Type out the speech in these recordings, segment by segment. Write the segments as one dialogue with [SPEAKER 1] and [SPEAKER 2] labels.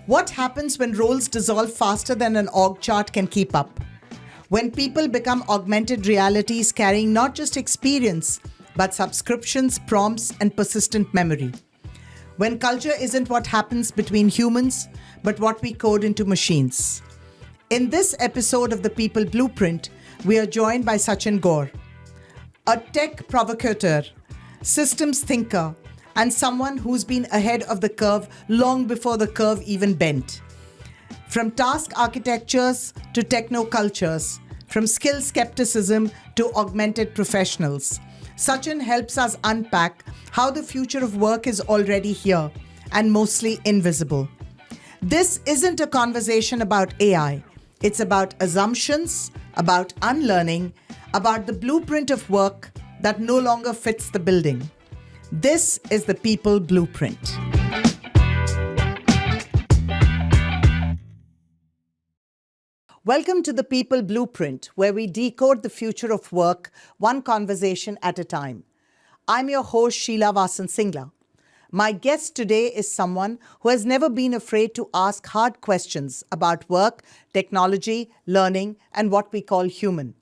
[SPEAKER 1] What happens when roles dissolve faster than an org chart can keep up? When people become augmented realities carrying not just experience, but subscriptions, prompts, and persistent memory. When culture isn't what happens between humans, but what we code into machines. In this episode of The People Blueprint, we are joined by Sachin Gaur, a tech provocateur, systems thinker, and someone who's been ahead of the curve long before the curve even bent. From task architectures to techno-cultures, from skill skepticism to augmented professionals, Sachin helps us unpack how the future of work is already here and mostly invisible. This isn't a conversation about AI. It's about assumptions, about unlearning, about the blueprint of work that no longer fits the building. This is the People Blueprint. Welcome to the People Blueprint, where we decode the future of work one conversation at a time. I'm your host, Sheila Vasan Singla. My guest today is someone who has never been afraid to ask hard questions about work, technology, learning, and what we call human.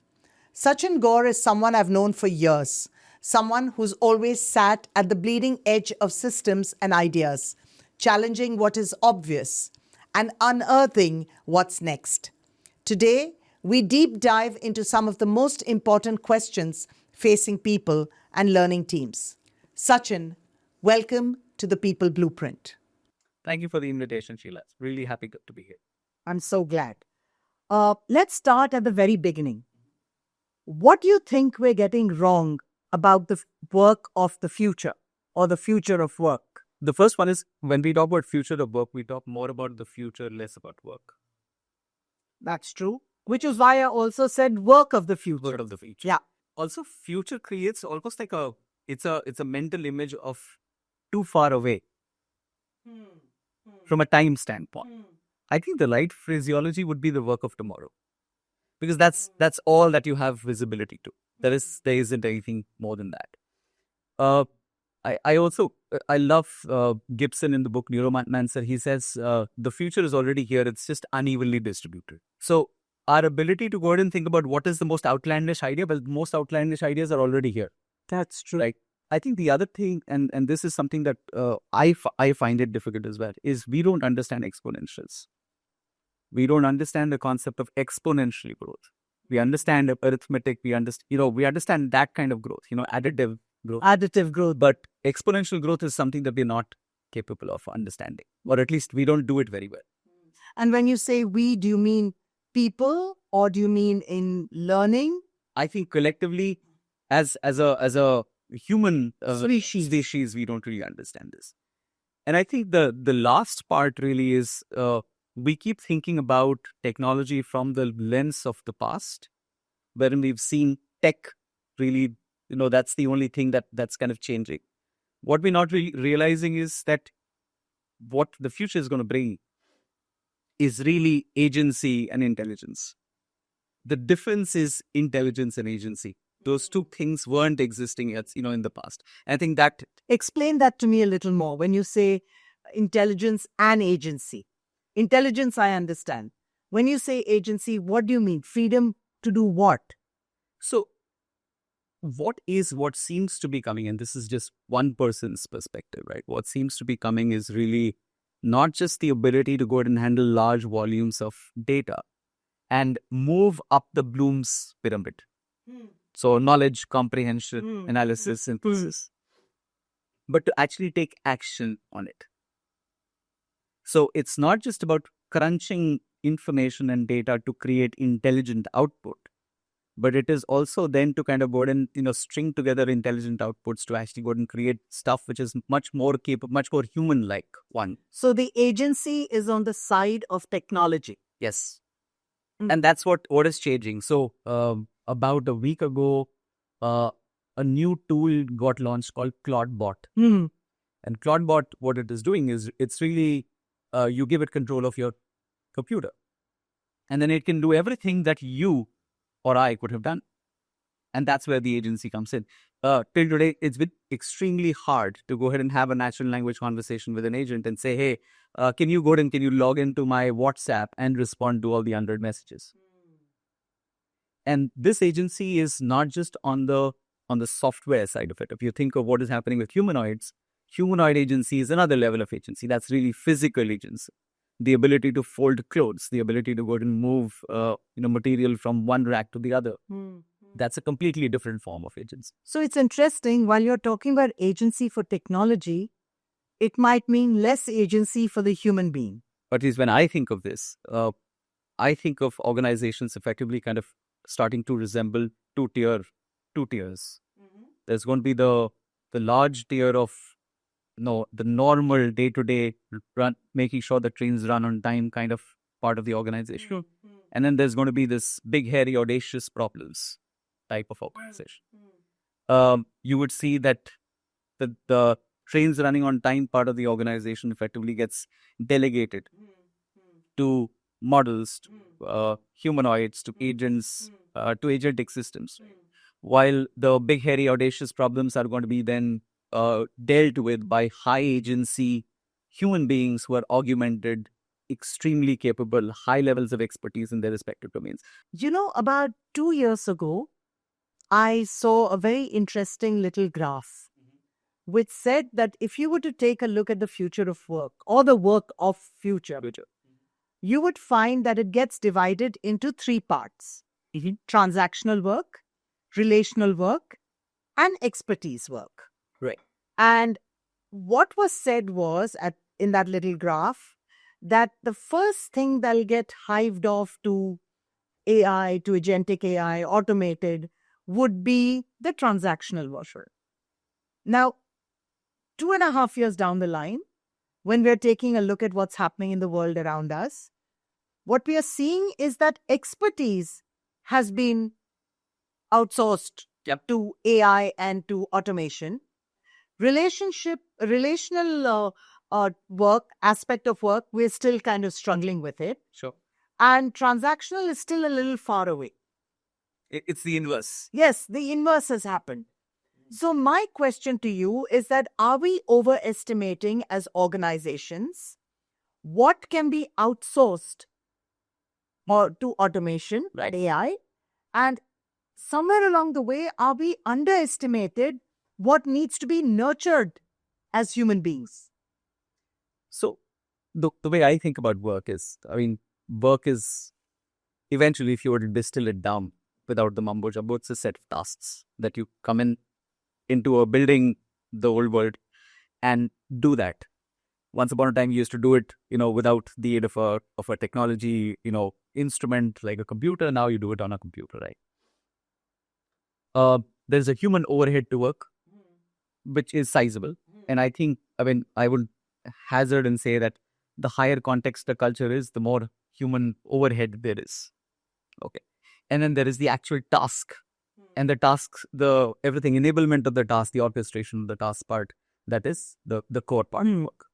[SPEAKER 1] Sachin Gaur is someone I've known for years, someone who's always sat at the bleeding edge of systems and ideas, challenging what is obvious and unearthing what's next. Today, we deep dive into some of the most important questions facing people and learning teams. Sachin, welcome to the People Blueprint.
[SPEAKER 2] Thank you for the invitation, Sheila. Really happy to be here.
[SPEAKER 1] I'm so glad. Let's start at the very beginning. What do you think we're getting wrong about the work of the future or the future of work?
[SPEAKER 2] The first one is when we talk about future of work, we talk more about the future, less about work.
[SPEAKER 1] That's true. Which is why I also said work of the future.
[SPEAKER 2] Work of the future.
[SPEAKER 1] Yeah.
[SPEAKER 2] Also, future creates almost like it's a mental image of too far away from a time standpoint. I think the right phraseology would be the work of tomorrow, because that's all that you have visibility to. There isn't anything more than that. I love Gibson in the book Neuromancer. He says the future is already here. It's just unevenly distributed. So our ability to go ahead and think about what is the most outlandish idea, well, most outlandish ideas are already here.
[SPEAKER 1] That's true.
[SPEAKER 2] Right. I think the other thing, and this is something that I find it difficult as well, is we don't understand exponentials. We don't understand the concept of exponential growth. We understand arithmetic. We understand that kind of growth. Additive growth.
[SPEAKER 1] Additive growth.
[SPEAKER 2] But exponential growth is something that we're not capable of understanding, or at least we don't do it very well.
[SPEAKER 1] And when you say we, do you mean people or do you mean in learning?
[SPEAKER 2] I think collectively, as a human species, we don't really understand this. And I think the last part really is we keep thinking about technology from the lens of the past, wherein we've seen tech really, that's the only thing that's kind of changing. What we're not really realizing is that what the future is going to bring is really agency and intelligence. The difference is intelligence and agency. Those two things weren't existing yet, in the past. I think that...
[SPEAKER 1] Explain that to me a little more. When you say intelligence and agency. Intelligence, I understand. When you say agency, what do you mean? Freedom to do what?
[SPEAKER 2] So, what seems to be coming, and this is just one person's perspective, right? What seems to be coming is really not just the ability to go ahead and handle large volumes of data and move up the Bloom's pyramid. So knowledge, comprehension, analysis, synthesis, but to actually take action on it. So it's not just about crunching information and data to create intelligent output, but it is also then to kind of go ahead and string together intelligent outputs to actually go ahead and create stuff which is much more capable, much more human-like one.
[SPEAKER 1] So the agency is on the side of technology.
[SPEAKER 2] Yes. And that's what is changing. So about a week ago, a new tool got launched called Claudebot. And Claudebot, what it is doing is it's really, you give it control of your computer. And then it can do everything that you or I could have done. And that's where the agency comes in. till today, it's been extremely hard to go ahead and have a natural language conversation with an agent and say, hey, can you go ahead and can you log into my WhatsApp and respond to all the 100 messages? And this agency is not just on the software side of it. If you think of what is happening with humanoids, humanoid agency is another level of agency. That's really physical agency. The ability to fold clothes, the ability to go and move material from one rack to the other. That's a completely different form of agency.
[SPEAKER 3] So it's interesting, while you're talking about agency for technology, it might mean less agency for the human being.
[SPEAKER 2] But at least when I think of this, I think of organizations effectively kind of starting to resemble two tiers. There's going to be the large tier of the normal day-to-day run, making sure the trains run on time kind of part of the organization. And then there's going to be this big, hairy, audacious problems type of organization. You would see that the trains running on time part of the organization effectively gets delegated to models, to humanoids, to agents, to agentic systems. While the big, hairy, audacious problems are going to be then dealt with by high agency human beings who are augmented, extremely capable, high levels of expertise in their respective domains.
[SPEAKER 3] About 2 years ago, I saw a very interesting little graph which said that if you were to take a look at the future of work or the work of future, you would find that it gets divided into 3 parts: transactional work, relational work, and expertise work.
[SPEAKER 2] Right.
[SPEAKER 3] And what was said was, in that little graph, that the first thing that'll get hived off to AI, to agentic AI, automated, would be the transactional work. Now, 2.5 years down the line, when we're taking a look at what's happening in the world around us, what we are seeing is that expertise has been outsourced to AI and to automation. Relational work, aspect of work, we're still kind of struggling with it.
[SPEAKER 2] Sure.
[SPEAKER 3] And transactional is still a little far away.
[SPEAKER 2] It's the inverse.
[SPEAKER 3] Yes, the inverse has happened. So my question to you is that, are we overestimating as organizations what can be outsourced or to automation,
[SPEAKER 2] right,
[SPEAKER 3] AI? And somewhere along the way, are we underestimated what needs to be nurtured as human beings?
[SPEAKER 2] So the way I think about work is, work is eventually, if you were to distill it down without the mumbo jumbo, it's a set of tasks that you come into a building, the old world, and do that. Once upon a time, you used to do it, without the aid of a technology, instrument like a computer. Now you do it on a computer, right? There's a human overhead to work, which is sizable. And I think, I would hazard and say that the higher context the culture is, the more human overhead there is. Okay. And then there is the actual task. And the tasks, everything, enablement of the task, the orchestration of the task part, that is the core part of work.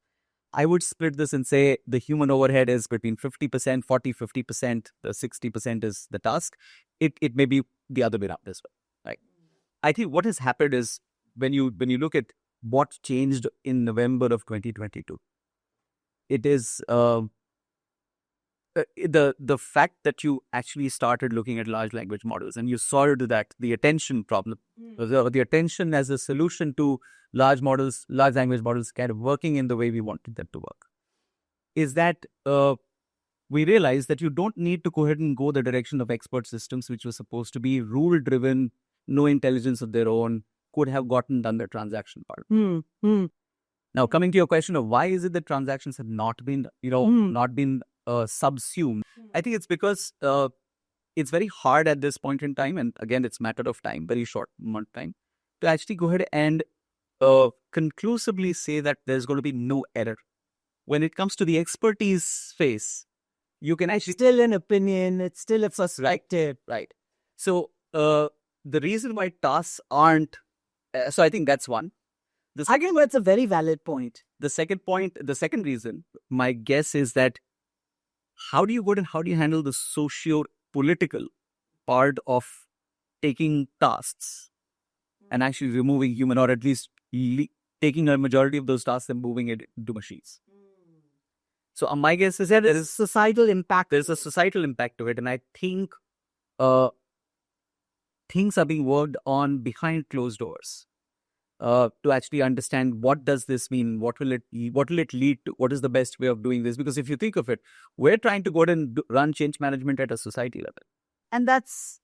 [SPEAKER 2] I would split this and say the human overhead is between 50%, 40, 50%, the 60% is the task. It may be the other way around as well. Right? I think what has happened is, when you look at what changed in November of 2022, it is the fact that you actually started looking at large language models and you solved that, the attention problem, the attention as a solution to large language models kind of working in the way we wanted them to work, is that we realized that you don't need to go ahead and go the direction of expert systems, which was supposed to be rule-driven, no intelligence of their own, could have gotten done the transaction part. Now, coming to your question of why is it that transactions have not been, subsumed, I think it's because it's very hard at this point in time, and again, it's a matter of time, very short amount of time, to actually go ahead and conclusively say that there's going to be no error. When it comes to the expertise phase, you can actually...
[SPEAKER 3] Still an opinion, it's still a perspective.
[SPEAKER 2] Right. So, the reason why tasks aren't... so I think that's one.
[SPEAKER 3] I think that's a very valid point.
[SPEAKER 2] The second reason, my guess is that how do you handle the socio-political part of taking tasks and actually removing human, or at least taking a majority of those tasks and moving it into machines. So my guess is that there is
[SPEAKER 3] societal impact.
[SPEAKER 2] There's a societal impact to it, and I think things are being worked on behind closed doors to actually understand what does this mean, what will it lead to, what is the best way of doing this. Because if you think of it, we're trying to go ahead and run change management at a society level,
[SPEAKER 3] and that's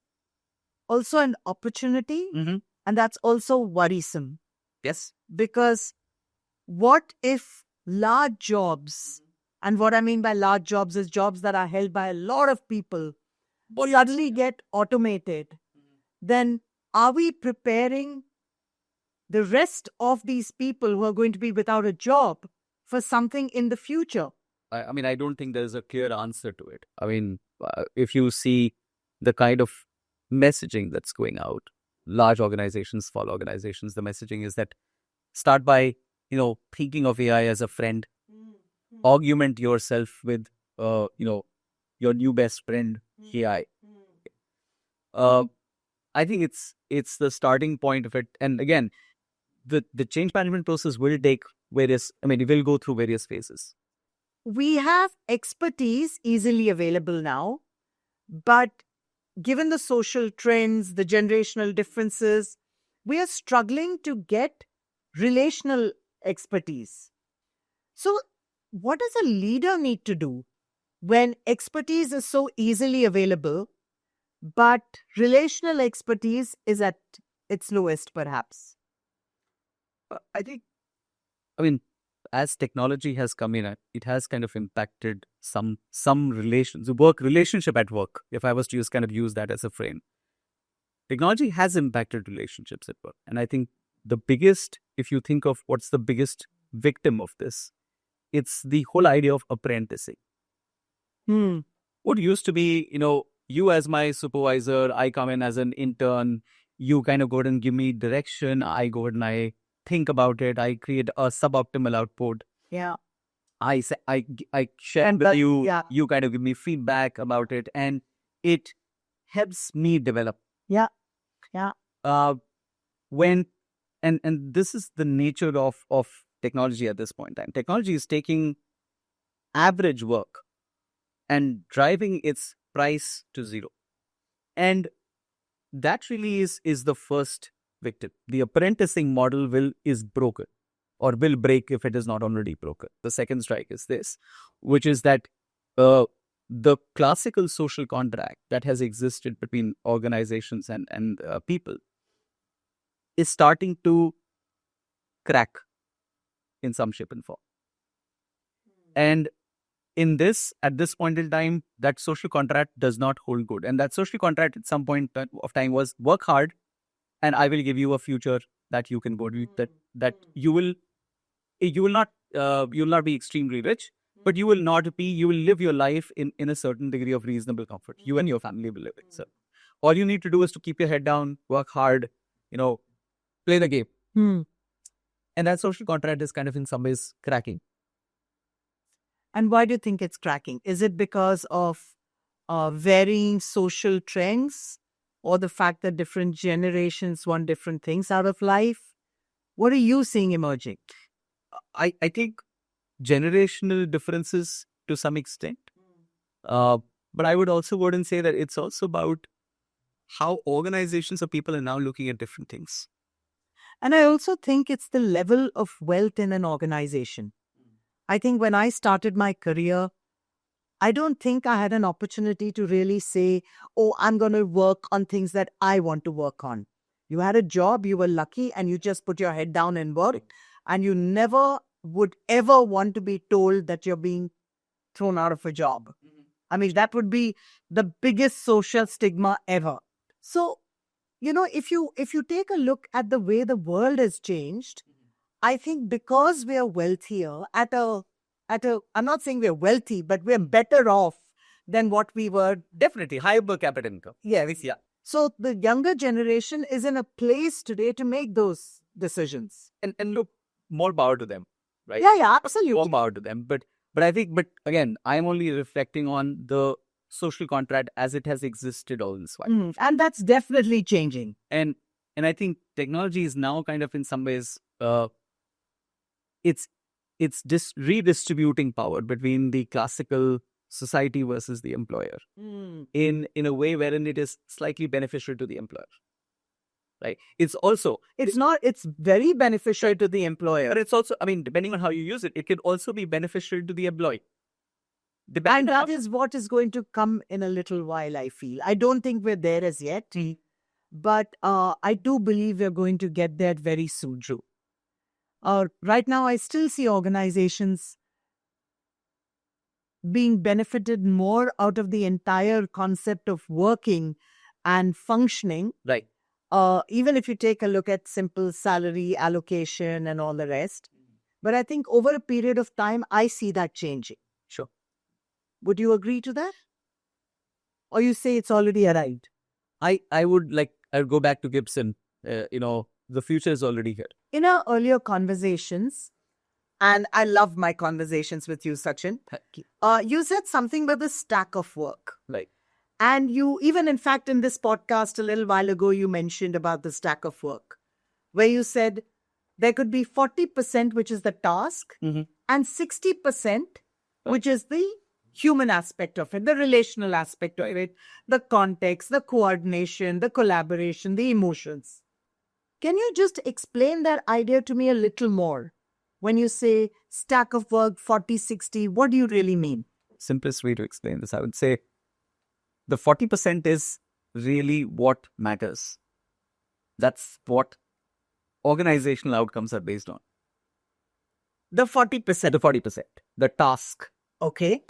[SPEAKER 3] also an opportunity, and that's also worrisome.
[SPEAKER 2] Yes,
[SPEAKER 3] because what if large jobs, and what I mean by large jobs is jobs that are held by a lot of people, suddenly get automated, then are we preparing the rest of these people who are going to be without a job for something in the future?
[SPEAKER 2] I mean, I don't think there's a clear answer to it. I mean, if you see the kind of messaging that's going out, large organizations, small organizations, the messaging is that start by, thinking of AI as a friend, augment yourself with, your new best friend, AI. I think it's the starting point of it. And again, the change management process will take it will go through various phases.
[SPEAKER 3] We have expertise easily available now, but given the social trends, the generational differences, we are struggling to get relational expertise. So, what does a leader need to do when expertise is so easily available, but relational expertise is at its lowest, perhaps?
[SPEAKER 2] As technology has come in, it has kind of impacted some relations, relationship at work. If I was to use that as a frame, technology has impacted relationships at work. And I think if you think of what's the biggest victim of this, it's the whole idea of apprenticing. What used to be, you as my supervisor, I come in as an intern, you kind of go ahead and give me direction, I go ahead and I think about it, I create a suboptimal output.
[SPEAKER 3] Yeah.
[SPEAKER 2] I share with you, you kind of give me feedback about it, and it helps me develop.
[SPEAKER 3] Yeah. Yeah.
[SPEAKER 2] And this is the nature of technology at this point in time. Technology is taking average work and driving its price to zero. And that really is the first victim. The apprenticing model is broken, or will break if it is not already broken. The second strike is this, which is that the classical social contract that has existed between organizations and people is starting to crack in some shape and form. And at this point in time, that social contract does not hold good. And that social contract at some point of time was work hard, and I will give you a future that you can go to, that you will not be extremely rich, but you will live your life in a certain degree of reasonable comfort. You and your family will live it. So all you need to do is to keep your head down, work hard, play the game. And that social contract is kind of in some ways cracking.
[SPEAKER 3] And why do you think it's cracking? Is it because of varying social trends, or the fact that different generations want different things out of life? What are you seeing emerging?
[SPEAKER 2] I think generational differences to some extent. But I would also go and say that it's also about how organizations or people are now looking at different things.
[SPEAKER 3] And I also think it's the level of wealth in an organization. I think when I started my career, I don't think I had an opportunity to really say, oh, I'm going to work on things that I want to work on. You had a job, you were lucky, and you just put your head down and worked. And you never would ever want to be told that you're being thrown out of a job. I mean, that would be the biggest social stigma ever. So, if you take a look at the way the world has changed, I think because we are wealthier I'm not saying we're wealthy, but we're better off than what we were.
[SPEAKER 2] Definitely higher per capita income.
[SPEAKER 3] Yeah. So the younger generation is in a place today to make those decisions.
[SPEAKER 2] And look, more power to them, right?
[SPEAKER 3] Yeah, absolutely.
[SPEAKER 2] More power to them. But but again, I'm only reflecting on the social contract as it has existed all this while.
[SPEAKER 3] And that's definitely changing.
[SPEAKER 2] And And I think technology is now kind of in some ways, it's just redistributing power between the classical society versus the employer in a way wherein it is slightly beneficial to the employer. Right. It's
[SPEAKER 3] very beneficial to the employer.
[SPEAKER 2] But it's also, I mean, depending on how you use it, it can also be beneficial to the employee.
[SPEAKER 3] And that is what is going to come in a little while, I feel. I don't think we're there as yet, but I do believe we're going to get there very soon.
[SPEAKER 2] True.
[SPEAKER 3] Right now, I still see organizations being benefited more out of the entire concept of working and functioning.
[SPEAKER 2] Right.
[SPEAKER 3] Even if you take a look at simple salary allocation and all the rest. But I think over a period of time, I see that changing.
[SPEAKER 2] Sure.
[SPEAKER 3] Would you agree to that? Or you say it's already arrived?
[SPEAKER 2] I would go back to Gibson. The future is already here.
[SPEAKER 3] In our earlier conversations, and I love my conversations with you, Sachin, you said something about the stack of work.
[SPEAKER 2] Right.
[SPEAKER 3] And you, even in fact, in this podcast a little while ago, you mentioned about the stack of work, where you said there could be 40%, which is the task, and 60%, which is the human aspect of it, the relational aspect of it, the context, the coordination, the collaboration, the emotions. Can you just explain that idea to me a little more? When you say stack of work 40-60, what do you really mean?
[SPEAKER 2] Simplest way to explain this, I would say the 40% is really what matters. That's what organizational outcomes are based on.
[SPEAKER 3] The 40%.
[SPEAKER 2] The 40%. The task.
[SPEAKER 3] Okay.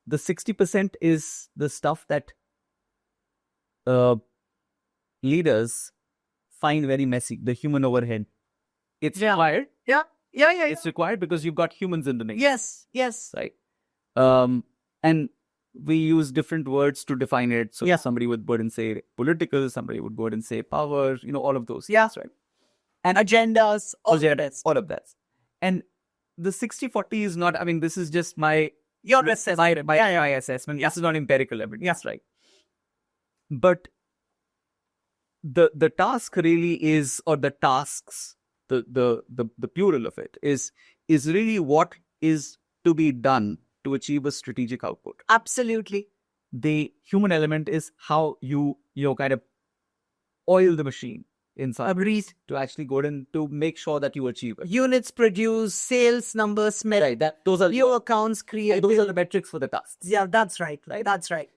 [SPEAKER 2] The 60% is the stuff that leaders find very messy. The human overhead. It's required.
[SPEAKER 3] Yeah.
[SPEAKER 2] It's required because you've got humans in the mix.
[SPEAKER 3] Yes.
[SPEAKER 2] Right. And we use different words to define it. So somebody would go and say political, somebody would go and say power, all of those.
[SPEAKER 3] Yeah.
[SPEAKER 2] Right.
[SPEAKER 3] And agendas, all
[SPEAKER 2] of that. And the 60-40 is not, I mean, this is just my
[SPEAKER 3] assessment.
[SPEAKER 2] My assessment. This is not empirical evidence.
[SPEAKER 3] Yes.
[SPEAKER 2] Right. But the task really is, or the tasks, the plural of it is really what is to be done to achieve a strategic output.
[SPEAKER 3] Absolutely.
[SPEAKER 2] The human element is how you kind of oil the machine inside to actually go in to make sure that you achieve it.
[SPEAKER 3] Units produced, sales numbers met.
[SPEAKER 2] Right. Those are
[SPEAKER 3] new accounts created.
[SPEAKER 2] Those are the metrics for the tasks.
[SPEAKER 3] Yeah, that's right. That's right.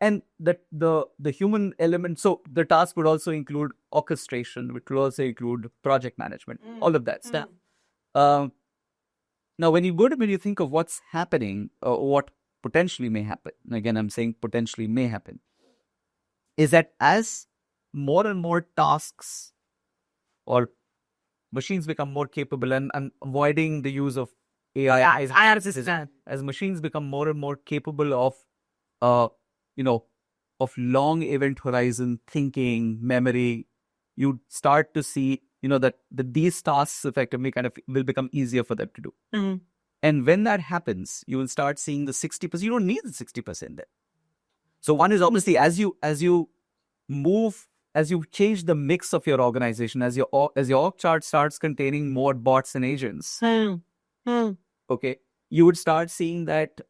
[SPEAKER 2] And the human element. So the task would also include orchestration, which will also include project management, all of that stuff. Now, when you think of what's happening, or what potentially may happen, again, I'm saying potentially may happen, is that as more and more tasks or machines become more capable, and avoiding the use of AI, as machines become more and more capable of, of long event horizon thinking, memory, you start to see, that these tasks effectively kind of will become easier for them to do. And when that happens, you will start seeing the 60%. You don't need the 60% there. So one is obviously as you change the mix of your organization, as your org chart starts containing more bots and agents, okay, you would start seeing that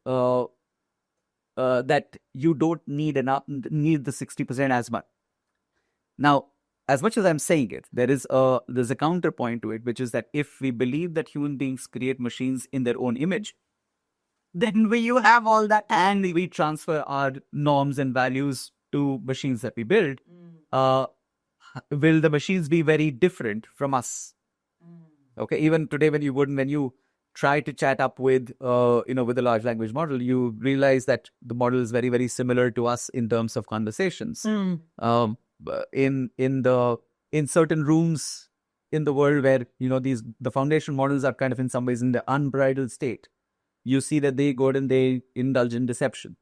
[SPEAKER 2] that you don't need the 60% as much. Now, as much as I'm saying it, there's a counterpoint to it, which is that if we believe that human beings create machines in their own image,
[SPEAKER 3] then you have all that,
[SPEAKER 2] and we transfer our norms and values to machines that we build, will the machines be very different from us? Okay, even today, when you try to chat up with with a large language model, you realize that the model is very, very similar to us in terms of conversations. In certain rooms in the world where the foundation models are kind of in some ways in the unbridled state, you see that they go and they indulge in deception.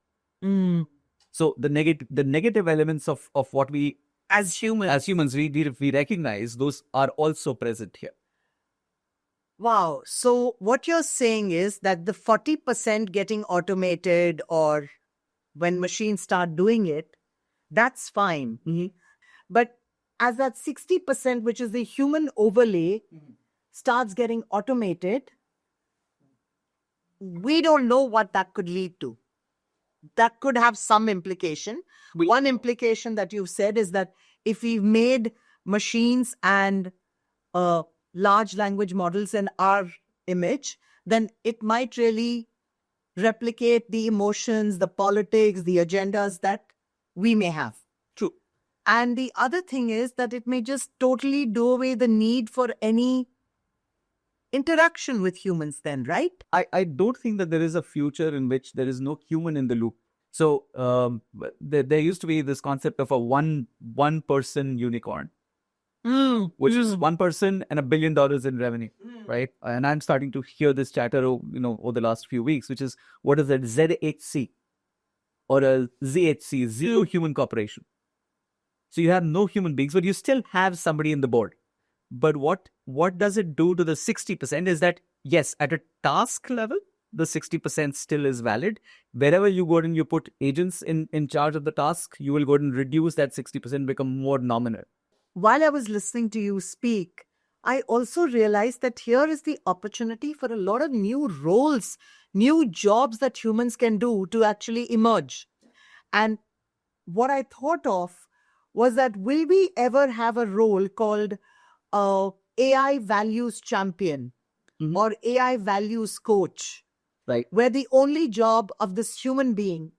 [SPEAKER 2] So the negative elements of what we
[SPEAKER 3] as humans
[SPEAKER 2] we recognize, those are also present here.
[SPEAKER 3] Wow. So what you're saying is that the 40% getting automated, or when machines start doing it, that's fine. But as that 60%, which is the human overlay, starts getting automated, we don't know what that could lead to. That could have some implication. One implication that you've said is that if we've made machines and large language models in our image, then it might really replicate the emotions, the politics, the agendas that we may have.
[SPEAKER 2] True.
[SPEAKER 3] And the other thing is that it may just totally do away the need for any interaction with humans then, right?
[SPEAKER 2] I don't think that there is a future in which there is no human in the loop. So there used to be this concept of a one person unicorn, which is one person and $1 billion in revenue, right? And I'm starting to hear this chatter, over the last few weeks, which is what is that ZHC or a ZHC, zero human corporation. So you have no human beings, but you still have somebody in the board. But what does it do to the 60% is that, yes, at a task level, the 60% still is valid. Wherever you go and you put agents in charge of the task, you will go and reduce that 60%, become more nominal.
[SPEAKER 3] While I was listening to you speak, I also realized that here is the opportunity for a lot of new roles, new jobs that humans can do to actually emerge. And what I thought of was that will we ever have a role called AI values champion or AI values coach,
[SPEAKER 2] right?
[SPEAKER 3] Where the only job of this human being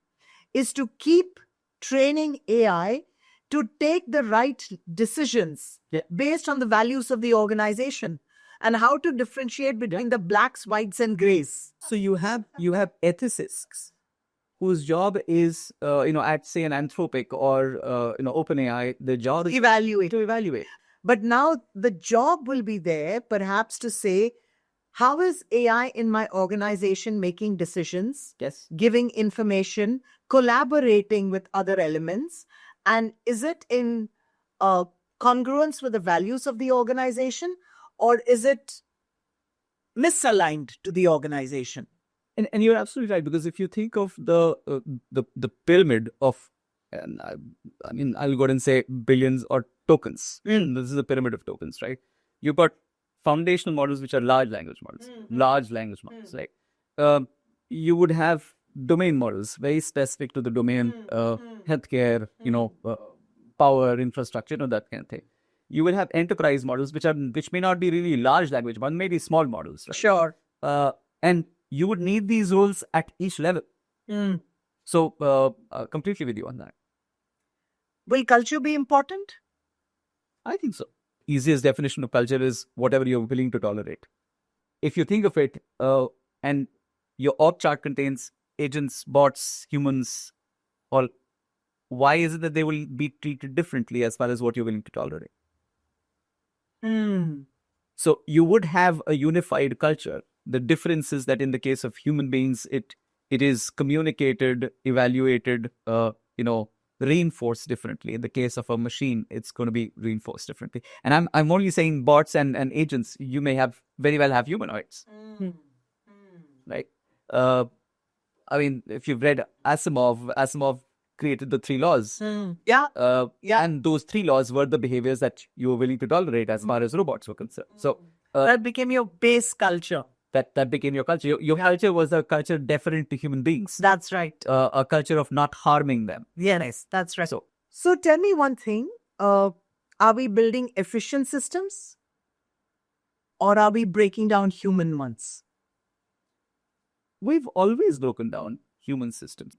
[SPEAKER 3] is to keep training AI to take the right decisions based on the values of the organization and how to differentiate between the blacks, whites, and grays.
[SPEAKER 2] So you have ethicists whose job is, at say an Anthropic or OpenAI, the job is to evaluate.
[SPEAKER 3] But now the job will be there, perhaps to say, how is AI in my organization making decisions,
[SPEAKER 2] Yes,
[SPEAKER 3] giving information, collaborating with other elements, and is it in congruence with the values of the organization, or is it misaligned to the organization?
[SPEAKER 2] and you're absolutely right, because if you think of the pyramid of, and I'll go ahead and say billions or tokens. This is a pyramid of tokens, right? You've got foundational models, which are large language models, right? You would have domain models, very specific to the domain, healthcare, power, infrastructure, that kind of thing. You will have enterprise models, which may not be really large language models, maybe small models. Right?
[SPEAKER 3] Sure.
[SPEAKER 2] And you would need these roles at each level. So completely with you on that.
[SPEAKER 3] Will culture be important?
[SPEAKER 2] I think so. Easiest definition of culture is whatever you're willing to tolerate. If you think of it, and your org chart contains agents, bots, humans, all, why is it that they will be treated differently as far as what you're willing to tolerate? So you would have a unified culture. The difference is that in the case of human beings, it is communicated, evaluated, reinforced differently. In the case of a machine, it's going to be reinforced differently. And I'm only saying bots and agents. You may very well have humanoids, right? If you've read Asimov created the 3 laws. And those 3 laws were the behaviors that you were willing to tolerate as far as robots were concerned. So
[SPEAKER 3] that became your base culture.
[SPEAKER 2] That became your culture. Your culture was a culture deferent to human beings.
[SPEAKER 3] That's right.
[SPEAKER 2] A culture of not harming them.
[SPEAKER 3] Yes, that's right. So tell me one thing. Are we building efficient systems? Or are we breaking down human ones?
[SPEAKER 2] We've always broken down human systems.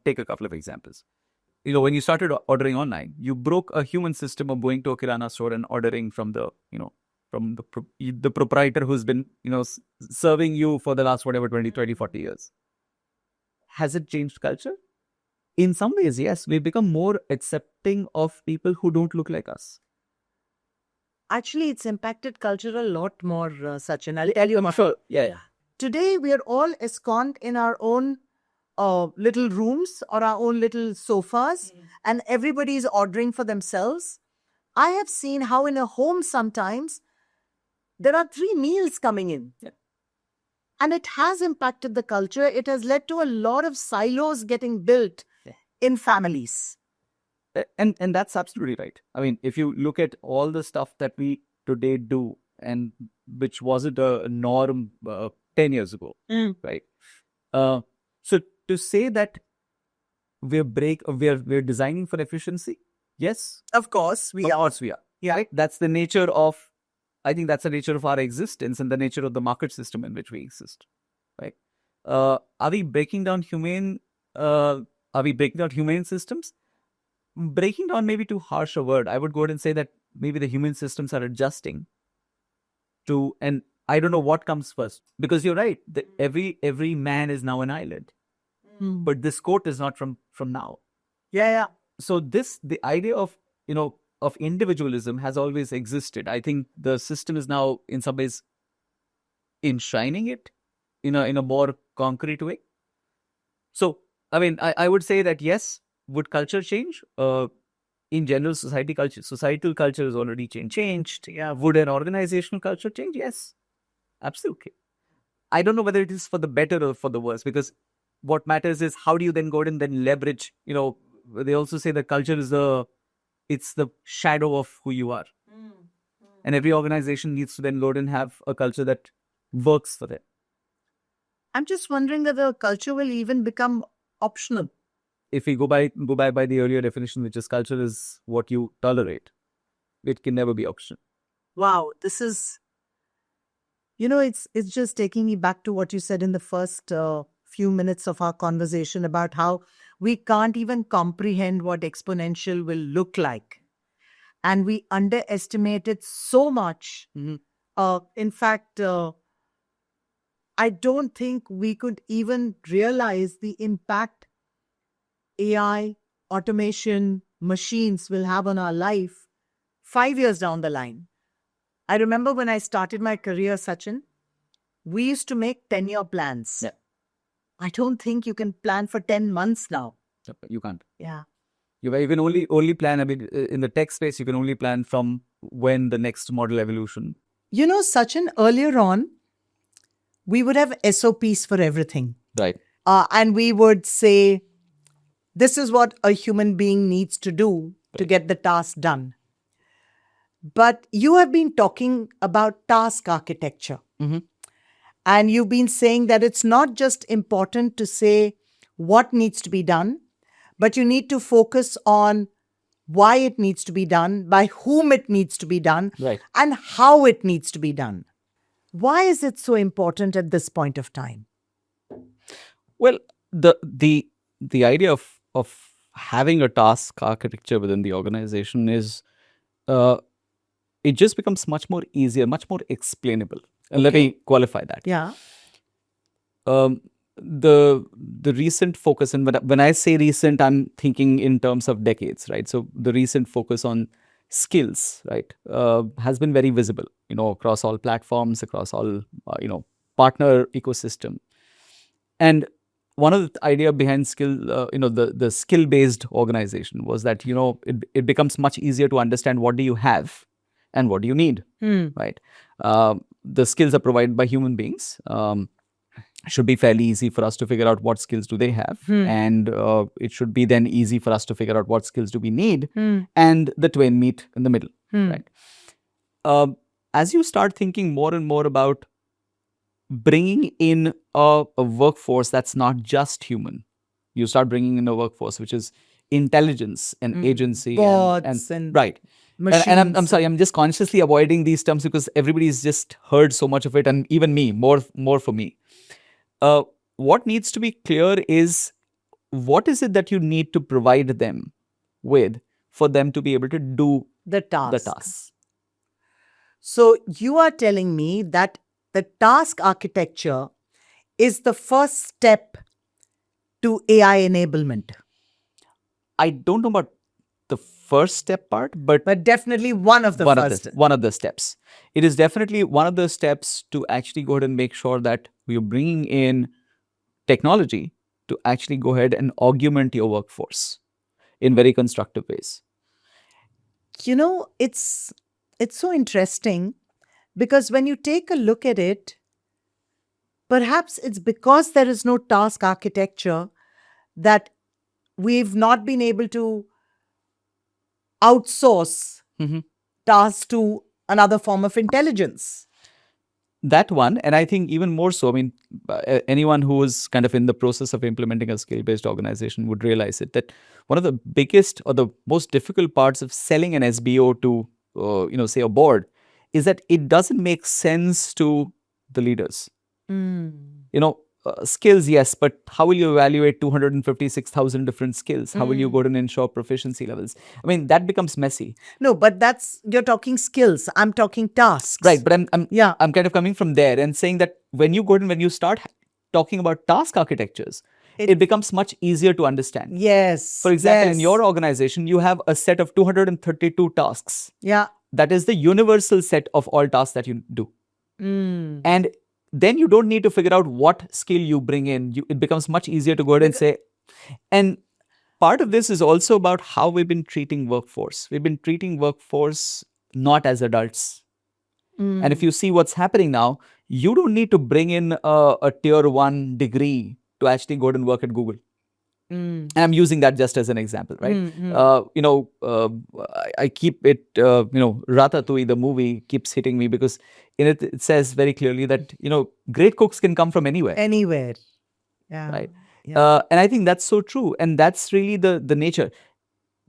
[SPEAKER 2] Take a couple of examples. When you started ordering online, you broke a human system of going to a kirana store and ordering from the proprietor who's been, serving you for the last 20, 30, 40 years. Has it changed culture? In some ways, yes. We've become more accepting of people who don't look like us.
[SPEAKER 3] Actually, it's impacted culture a lot more, Sachin. I'll tell you.
[SPEAKER 2] Sure. Yeah.
[SPEAKER 3] Today, we are all ensconced in our own little rooms or our own little sofas, and everybody is ordering for themselves. I have seen how in a home sometimes there are 3 meals coming in.
[SPEAKER 2] Yeah.
[SPEAKER 3] And it has impacted the culture. It has led to a lot of silos getting built in families.
[SPEAKER 2] And that's absolutely right. I mean, if you look at all the stuff that we today do, and which wasn't a norm 10 years ago, right? Uh, so to say that we're designing for efficiency, yes,
[SPEAKER 3] Of course, we
[SPEAKER 2] of
[SPEAKER 3] are.
[SPEAKER 2] course we are.
[SPEAKER 3] Yeah.
[SPEAKER 2] Right? That's the nature of, I think that's the nature of our existence and the nature of the market system in which we exist. Right? Are we breaking down humane? Are we breaking down humane systems? Breaking down maybe too harsh a word. I would go ahead and say that maybe the human systems are adjusting to, and I don't know what comes first, because you're right. Every man is now an island, but this quote is not from now.
[SPEAKER 3] Yeah.
[SPEAKER 2] So the idea of of individualism has always existed. I think the system is now in some ways enshrining it in a more concrete way. So I mean, I would say that yes, would culture change? In general, societal culture has already changed. Yeah. Would an organizational culture change? Yes, absolutely. I don't know whether it is for the better or for the worse, because what matters is how do you then go and then leverage. They also say that culture is it's the shadow of who you are, and every organization needs to then go and have a culture that works for them.
[SPEAKER 3] I'm just wondering whether culture will even become optional.
[SPEAKER 2] If we go by the earlier definition, which is culture is what you tolerate, it can never be optional.
[SPEAKER 3] Wow, this is, it's just taking me back to what you said in the first few minutes of our conversation about how we can't even comprehend what exponential will look like. And we underestimate it so much. In fact, I don't think we could even realize the impact AI, automation, machines will have on our life 5 years down the line. I remember when I started my career, Sachin, we used to make 10-year plans.
[SPEAKER 2] Yeah.
[SPEAKER 3] I don't think you can plan for 10 months now.
[SPEAKER 2] You can't.
[SPEAKER 3] Yeah.
[SPEAKER 2] You can only plan. I mean, in the tech space, you can only plan from when the next model evolution.
[SPEAKER 1] Sachin, earlier on, we would have SOPs for everything.
[SPEAKER 2] Right.
[SPEAKER 1] And we would say, this is what a human being needs to do to get the task done. But you have been talking about task architecture. And you've been saying that it's not just important to say what needs to be done, but you need to focus on why it needs to be done, by whom it needs to be done,
[SPEAKER 2] Right.
[SPEAKER 1] and how it needs to be done. Why is it so important at this point of time?
[SPEAKER 2] Well, the idea of having a task architecture within the organization is it just becomes much more easier, much more explainable. And let me qualify that.
[SPEAKER 1] Yeah.
[SPEAKER 2] The recent focus, and when I say recent, I'm thinking in terms of decades, right? So the recent focus on skills, right, has been very visible, across all platforms, across all, partner ecosystem. And one of the idea behind skill, the skill-based organization was that, it becomes much easier to understand what do you have and what do you need, right? The skills are provided by human beings. Should be fairly easy for us to figure out what skills do they have, and it should be then easy for us to figure out what skills do we need, and the twain meet in the middle, right? As you start thinking more and more about bringing in a workforce that's not just human, you start bringing in a workforce which is intelligence and agency,
[SPEAKER 1] Bots and
[SPEAKER 2] right.
[SPEAKER 1] machines.
[SPEAKER 2] And I'm sorry, I'm just consciously avoiding these terms because everybody's just heard so much of it, and even me, more for me. What needs to be clear is what is it that you need to provide them with for them to be able to do
[SPEAKER 1] the task.
[SPEAKER 2] the tasks.
[SPEAKER 1] So you are telling me that the task architecture is the first step to AI enablement.
[SPEAKER 2] I don't know about the first step part, but
[SPEAKER 1] definitely one of the first.
[SPEAKER 2] one of the steps. It is definitely one of the steps to actually go ahead and make sure that we are bringing in technology to actually go ahead and augment your workforce in very constructive ways.
[SPEAKER 1] It's so interesting because when you take a look at it, perhaps it's because there is no task architecture that we've not been able to
[SPEAKER 3] outsource
[SPEAKER 2] Mhm.
[SPEAKER 3] tasks to another form of intelligence.
[SPEAKER 2] That one, and I think even more so, I mean, anyone who is kind of in the process of implementing a skill-based organization would realize it, that one of the biggest or the most difficult parts of selling an SBO to, say a board, is that it doesn't make sense to the leaders. Skills, yes, but how will you evaluate 256,000 different skills? How will you go to ensure proficiency levels? I mean, that becomes messy.
[SPEAKER 3] No, but you're talking skills. I'm talking tasks.
[SPEAKER 2] Right, but I'm
[SPEAKER 3] Yeah.
[SPEAKER 2] I'm kind of coming from there and saying that when you start talking about task architectures, it becomes much easier to understand.
[SPEAKER 3] Yes.
[SPEAKER 2] For example, in
[SPEAKER 3] yes.
[SPEAKER 2] your organization, you have a set of 232 tasks.
[SPEAKER 3] Yeah.
[SPEAKER 2] That is the universal set of all tasks that you do. And then you don't need to figure out what skill you bring in. It becomes much easier to go ahead and say, and part of this is also about how we've been treating workforce. We've been treating workforce not as adults. And if you see what's happening now, you don't need to bring in a tier 1 degree to actually go ahead and work at Google. And I'm using that just as an example, right? I keep it, Ratatouille, the movie, keeps hitting me because in it says very clearly that, great cooks can come from anywhere.
[SPEAKER 3] Anywhere. Yeah.
[SPEAKER 2] Right.
[SPEAKER 3] Yeah.
[SPEAKER 2] And I think that's so true. And that's really the nature.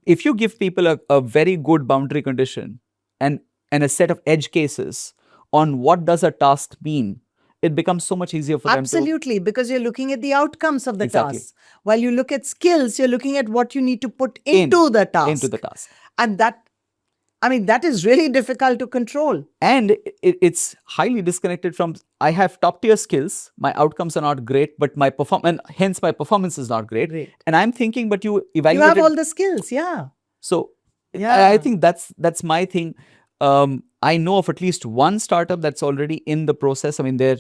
[SPEAKER 2] If you give people a very good boundary condition and a set of edge cases on what does a task mean, it becomes so much easier for them to...
[SPEAKER 3] Absolutely, because you're looking at the outcomes of the
[SPEAKER 2] Exactly.
[SPEAKER 3] task. While you look at skills, you're looking at what you need to put into the task.
[SPEAKER 2] Into the task.
[SPEAKER 3] And that is really difficult to control.
[SPEAKER 2] And it's highly disconnected from, I have top tier skills, my outcomes are not great, but hence my performance is not great. And I'm thinking, but you evaluate.
[SPEAKER 3] You have all the skills, yeah.
[SPEAKER 2] So
[SPEAKER 3] yeah.
[SPEAKER 2] I think that's my thing. I know of at least one startup that's already in the process. I mean, they're,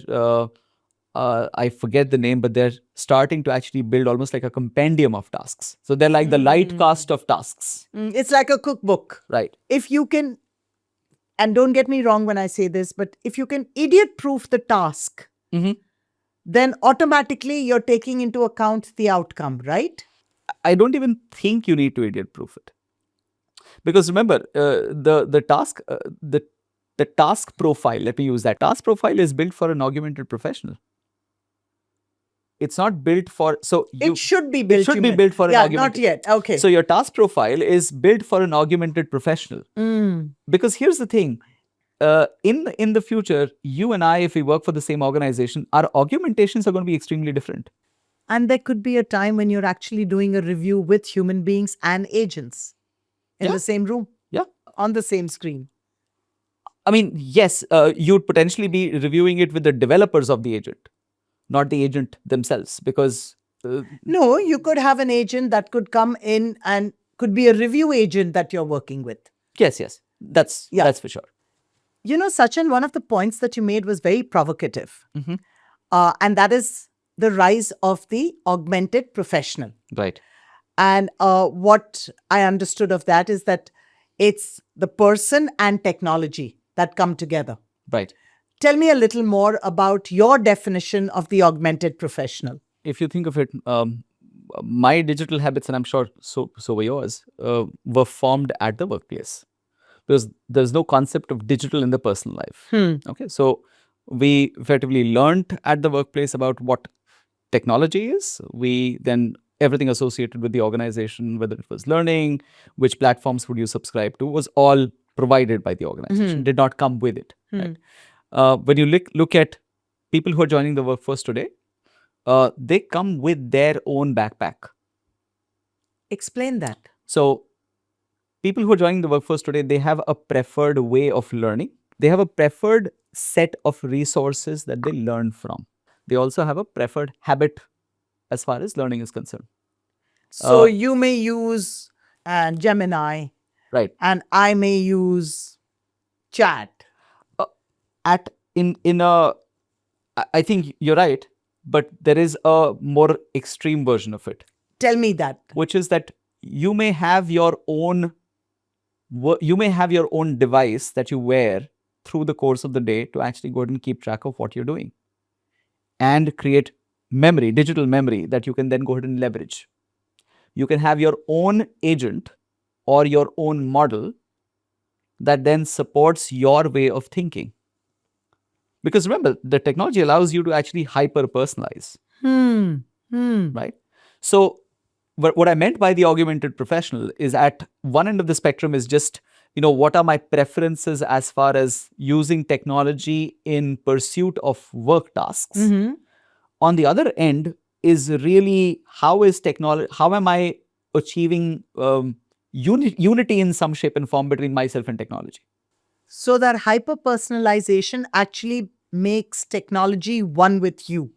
[SPEAKER 2] I forget the name, but they're starting to actually build almost like a compendium of tasks. So they're like the light cast of tasks.
[SPEAKER 3] It's like a cookbook.
[SPEAKER 2] Right.
[SPEAKER 3] If you can, and don't get me wrong when I say this, but if you can idiot-proof the task, then automatically you're taking into account the outcome, right?
[SPEAKER 2] I don't even think you need to idiot-proof it. Because remember, the task profile, let me use that. Task profile is built for an augmented professional. It's not built for...
[SPEAKER 3] it should be built.
[SPEAKER 2] It should be built for an augmented...
[SPEAKER 3] not yet. Okay.
[SPEAKER 2] So your task profile is built for an augmented professional. Because here's the thing. In the future, you and I, if we work for the same organization, our augmentations are going to be extremely different.
[SPEAKER 3] And there could be a time when you're actually doing a review with human beings and agents in the same room.
[SPEAKER 2] Yeah.
[SPEAKER 3] On the same screen.
[SPEAKER 2] I mean, yes, you'd potentially be reviewing it with the developers of the agent, not the agent themselves, because...
[SPEAKER 3] No, you could have an agent that could come in and could be a review agent that you're working with.
[SPEAKER 2] Yes. That's for sure.
[SPEAKER 3] You know, Sachin, one of the points that you made was very provocative. And that is the rise of the augmented professional.
[SPEAKER 2] Right.
[SPEAKER 3] And what I understood of that is that it's the person and technology that come together.
[SPEAKER 2] Right.
[SPEAKER 3] Tell me a little more about your definition of the augmented professional.
[SPEAKER 2] If you think of it, my digital habits, and I'm sure so were yours, were formed at the workplace. Because there's no concept of digital in the personal life. Okay, so we effectively learned at the workplace about what technology is. We then, everything associated with the organization, whether it was learning, which platforms would you subscribe to, was all provided by the organization, did not come with it. Right? When you look at people who are joining the workforce today, they come with their own backpack.
[SPEAKER 3] Explain that.
[SPEAKER 2] So, people who are joining the workforce today, they have a preferred way of learning. They have a preferred set of resources that they learn from. They also have a preferred habit as far as learning is concerned.
[SPEAKER 3] So you may use Gemini.
[SPEAKER 2] Right.
[SPEAKER 3] And I may use chat.
[SPEAKER 2] I think you're right, but there is a more extreme version of it.
[SPEAKER 3] Tell me that.
[SPEAKER 2] Which is that you may have your own device that you wear through the course of the day to actually go ahead and keep track of what you're doing and create memory, digital memory that you can then go ahead and leverage. You can have your own agent or your own model that then supports your way of thinking. Because remember, the technology allows you to actually hyper-personalize, right? So what I meant by the augmented professional is at one end of the spectrum is just, what are my preferences as far as using technology in pursuit of work tasks. On the other end is really how am I achieving unity in some shape and form between myself and technology.
[SPEAKER 1] So that hyper-personalization actually makes technology one with you.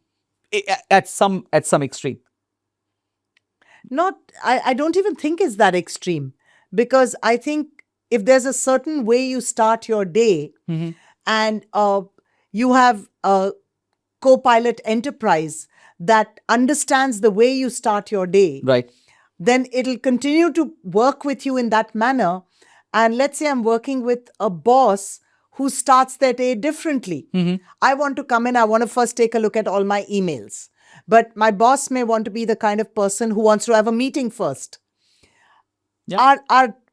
[SPEAKER 2] At some extreme.
[SPEAKER 1] I don't even think it's that extreme, because I think if there's a certain way you start your day and you have a co-pilot enterprise that understands the way you start your day,
[SPEAKER 2] Right.
[SPEAKER 1] then it'll continue to work with you in that manner. And let's say I'm working with a boss who starts their day differently. I want to come in, I want to first take a look at all my emails. But my boss may want to be the kind of person who wants to have a meeting first.
[SPEAKER 2] Yeah.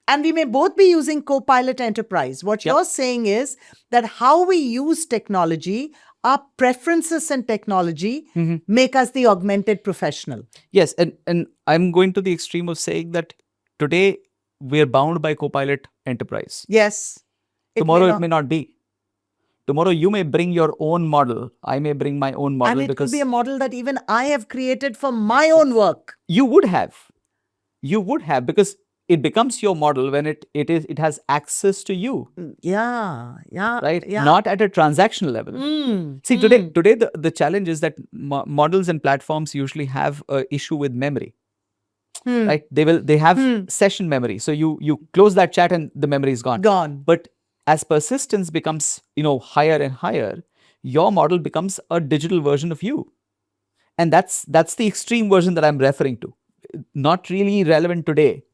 [SPEAKER 1] And we may both be using Copilot Enterprise. What
[SPEAKER 2] Yep.
[SPEAKER 1] you're saying is that how we use technology, our preferences in technology make us the augmented professional.
[SPEAKER 2] Yes, and I'm going to the extreme of saying that today we're bound by Copilot Enterprise.
[SPEAKER 1] Yes.
[SPEAKER 2] Tomorrow it may not be. Tomorrow you may bring your own model. I may bring my own model.
[SPEAKER 1] And it
[SPEAKER 2] because
[SPEAKER 1] could be a model that even I have created for my own work.
[SPEAKER 2] You would have because it becomes your model when it has access to you.
[SPEAKER 1] Yeah.
[SPEAKER 2] Right?
[SPEAKER 1] Yeah.
[SPEAKER 2] Not at a transactional level. See, today the challenge is that models and platforms usually have an issue with memory. Right? They have session memory. So you close that chat and the memory is gone. But as persistence becomes, higher and higher, your model becomes a digital version of you. And that's the extreme version that I'm referring to. Not really relevant today,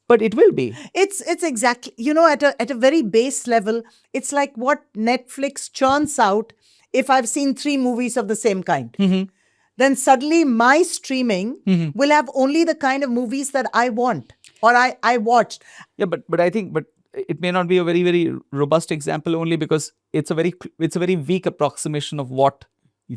[SPEAKER 2] but it will be.
[SPEAKER 1] It's exactly, at a very base level, it's like what Netflix churns out. If I've seen 3 movies of the same kind, then suddenly my streaming will have only the kind of movies that I want or I watched.
[SPEAKER 2] Yeah, but I think it may not be a very, very robust example, only because it's a very weak approximation of what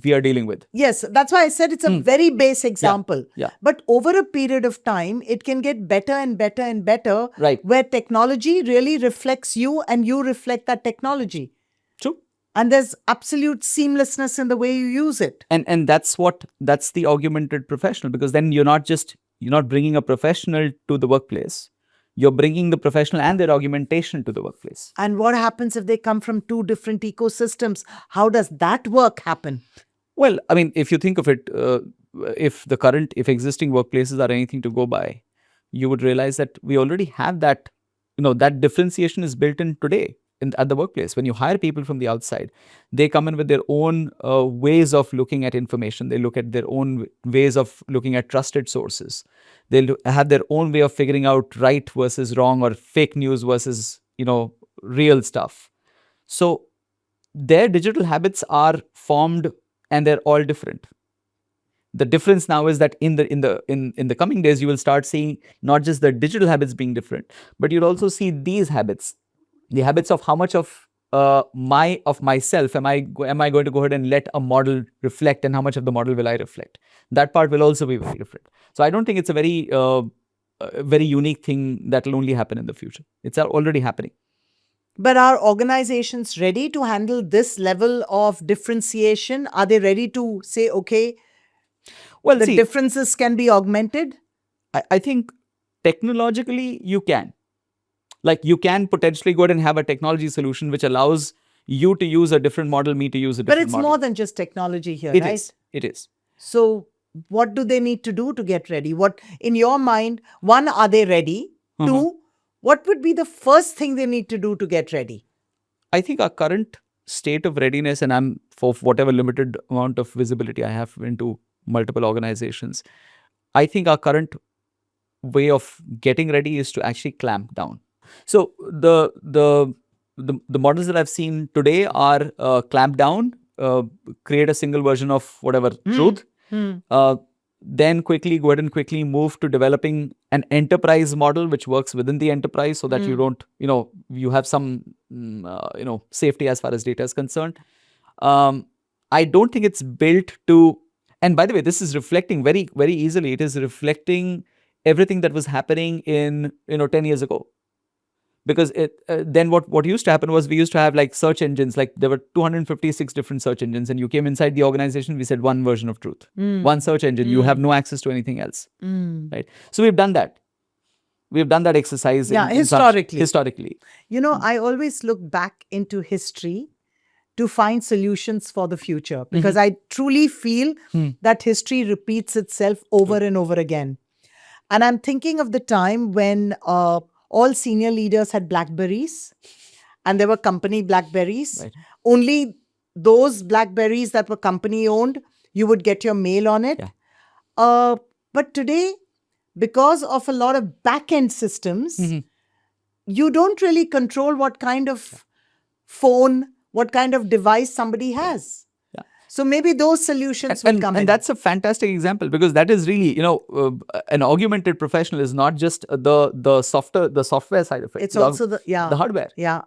[SPEAKER 2] we are dealing with.
[SPEAKER 1] Yes, that's why I said it's a very base example.
[SPEAKER 2] Yeah.
[SPEAKER 1] But over a period of time, it can get better and better and better.
[SPEAKER 2] Right.
[SPEAKER 1] Where technology really reflects you and you reflect that technology.
[SPEAKER 2] True.
[SPEAKER 1] And there's absolute seamlessness in the way you use it.
[SPEAKER 2] And that's the augmented professional, because then you're not bringing a professional to the workplace. You're bringing the professional and their augmentation to the workplace.
[SPEAKER 1] And what happens if they come from 2 different ecosystems? How does that work happen?
[SPEAKER 2] Well, I mean, if you think of it, if existing workplaces are anything to go by, you would realize that we already have that, that differentiation is built in today at the workplace. When you hire people from the outside, they come in with their own ways of looking at information. They look at their own ways of looking at trusted sources. They'll have their own way of figuring out right versus wrong, or fake news versus, real stuff. So their digital habits are formed and they're all different. The difference now is that in the coming days, you will start seeing not just the digital habits being different, but you'll also see these habits, the habits of how much of myself am I going to go ahead and let a model reflect, and how much of the model will I reflect. That part will also be very different. So I don't think it's a very unique thing that will only happen in the future. It's already happening.
[SPEAKER 1] But are organizations ready to handle this level of differentiation? Are they ready to say, okay,
[SPEAKER 2] well,
[SPEAKER 1] the differences can be augmented?
[SPEAKER 2] I think technologically you can. Like, you can potentially go ahead and have a technology solution which allows you to use a different model, me to use a different model.
[SPEAKER 1] But it's more than just technology here,
[SPEAKER 2] It
[SPEAKER 1] right?
[SPEAKER 2] is. It is.
[SPEAKER 1] So what do they need to do to get ready? What, in your mind, 1, are they ready? 2, what would be the first thing they need to do to get ready?
[SPEAKER 2] I think our current state of readiness, and I'm for whatever limited amount of visibility I have into multiple organizations, I think our current way of getting ready is to actually clamp down. So the models that I've seen today are clamp down, create a single version of whatever truth. then go ahead and quickly move to developing an enterprise model which works within the enterprise so that you don't, you have some, safety as far as data is concerned. I don't think it's built to, and by the way, this is reflecting very, very easily. It is reflecting everything that was happening in, 10 years ago. Because then what used to happen was we used to have like search engines, like there were 256 different search engines, and you came inside the organization, we said one version of truth, one search engine, you have no access to anything else, right? So we've done that. We've done that exercise historically.
[SPEAKER 3] I always look back into history to find solutions for the future, because I truly feel that history repeats itself over and over again. And I'm thinking of the time when all senior leaders had Blackberries, and there were company Blackberries.
[SPEAKER 2] Right.
[SPEAKER 3] Only those Blackberries that were company owned, you would get your mail on it.
[SPEAKER 2] Yeah.
[SPEAKER 3] But today, because of a lot of back-end systems, you don't really control what kind of phone, what kind of device somebody has. So maybe those solutions will come in.
[SPEAKER 2] And that's a fantastic example, because that is really, an augmented professional is not just the software side of it.
[SPEAKER 3] It's also the
[SPEAKER 2] hardware.
[SPEAKER 3] Yeah.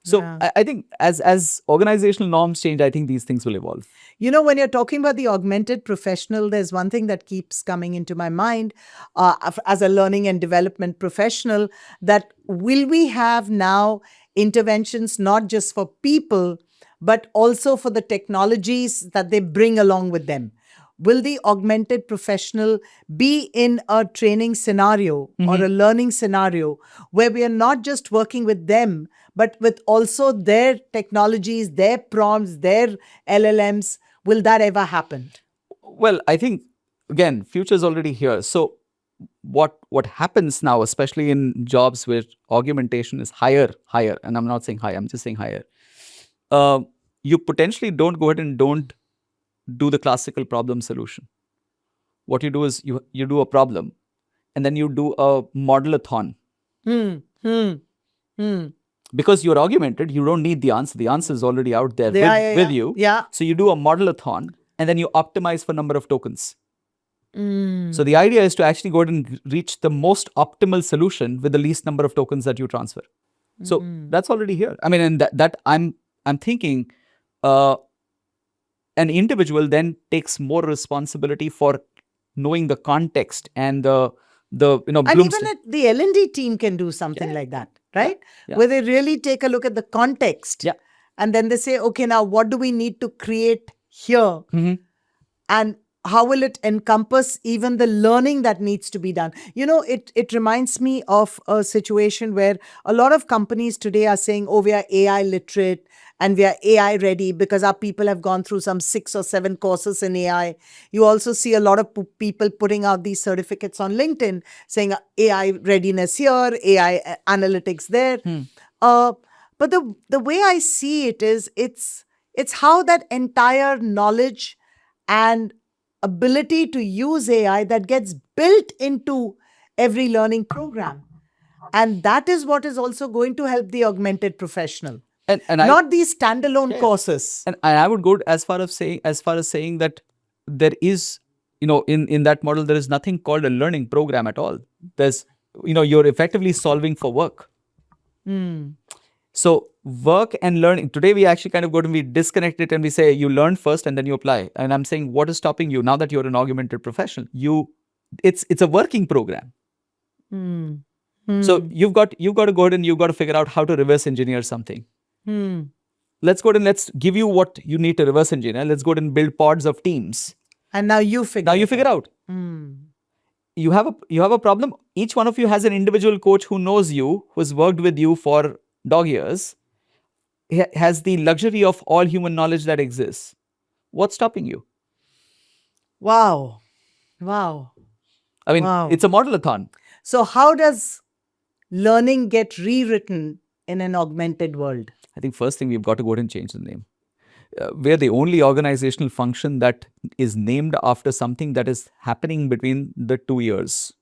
[SPEAKER 2] So I think as organizational norms change, I think these things will evolve.
[SPEAKER 3] When you're talking about the augmented professional, there's one thing that keeps coming into my mind as a learning and development professional, that will we have now interventions not just for people, but also for the technologies that they bring along with them? Will the augmented professional be in a training scenario or a learning scenario where we are not just working with them, but with also their technologies, their prompts, their LLMs? Will that ever happen?
[SPEAKER 2] Well, I think, again, future is already here. So what happens now, especially in jobs where augmentation is higher, and I'm not saying high, I'm just saying higher, you potentially don't go ahead and don't do the classical problem solution. What you do is you do a problem, and then you do a model-a-thon. Because you're augmented, you don't need the answer. The answer is already out there with you.
[SPEAKER 3] Yeah.
[SPEAKER 2] So you do a model-a-thon, and then you optimize for number of tokens. So the idea is to actually go ahead and reach the most optimal solution with the least number of tokens that you transfer. So that's already here. I mean, and that I'm thinking an individual then takes more responsibility for knowing the context and the
[SPEAKER 3] and even the L&D team can do something like that, right?
[SPEAKER 2] Yeah.
[SPEAKER 3] Where they really take a look at the context.
[SPEAKER 2] Yeah.
[SPEAKER 3] And then they say, okay, now what do we need to create here? And how will it encompass even the learning that needs to be done? It reminds me of a situation where a lot of companies today are saying, oh, we are AI literate and we are AI ready because our people have gone through some 6 or 7 courses in AI. You also see a lot of people putting out these certificates on LinkedIn saying AI readiness here, AI analytics there. But the way I see it is it's how that entire knowledge and ability to use AI that gets built into every learning program. And that is what is also going to help the augmented professional.
[SPEAKER 2] And
[SPEAKER 3] not these standalone courses.
[SPEAKER 2] And I would go as far as saying that there is, in that model, there is nothing called a learning program at all. There's, you're effectively solving for work. So work and learning, today we actually kind of go to we disconnect it and we say you learn first and then you apply. And I'm saying, what is stopping you now that you're an augmented professional? It's a working program. So you've got to go ahead and you've got to figure out how to reverse engineer something. Let's go ahead and let's give you what you need to reverse engineer. Let's go ahead and build pods of teams.
[SPEAKER 3] And now you figure
[SPEAKER 2] out. You have a problem. Each one of you has an individual coach who knows you, who's worked with you for dog years, has the luxury of all human knowledge that exists. What's stopping you?
[SPEAKER 3] Wow.
[SPEAKER 2] I mean, it's a model-a-thon.
[SPEAKER 3] So how does learning get rewritten in an augmented world?
[SPEAKER 2] I think first thing we've got to go ahead and change the name. We're the only organizational function that is named after something that is happening between the 2 years.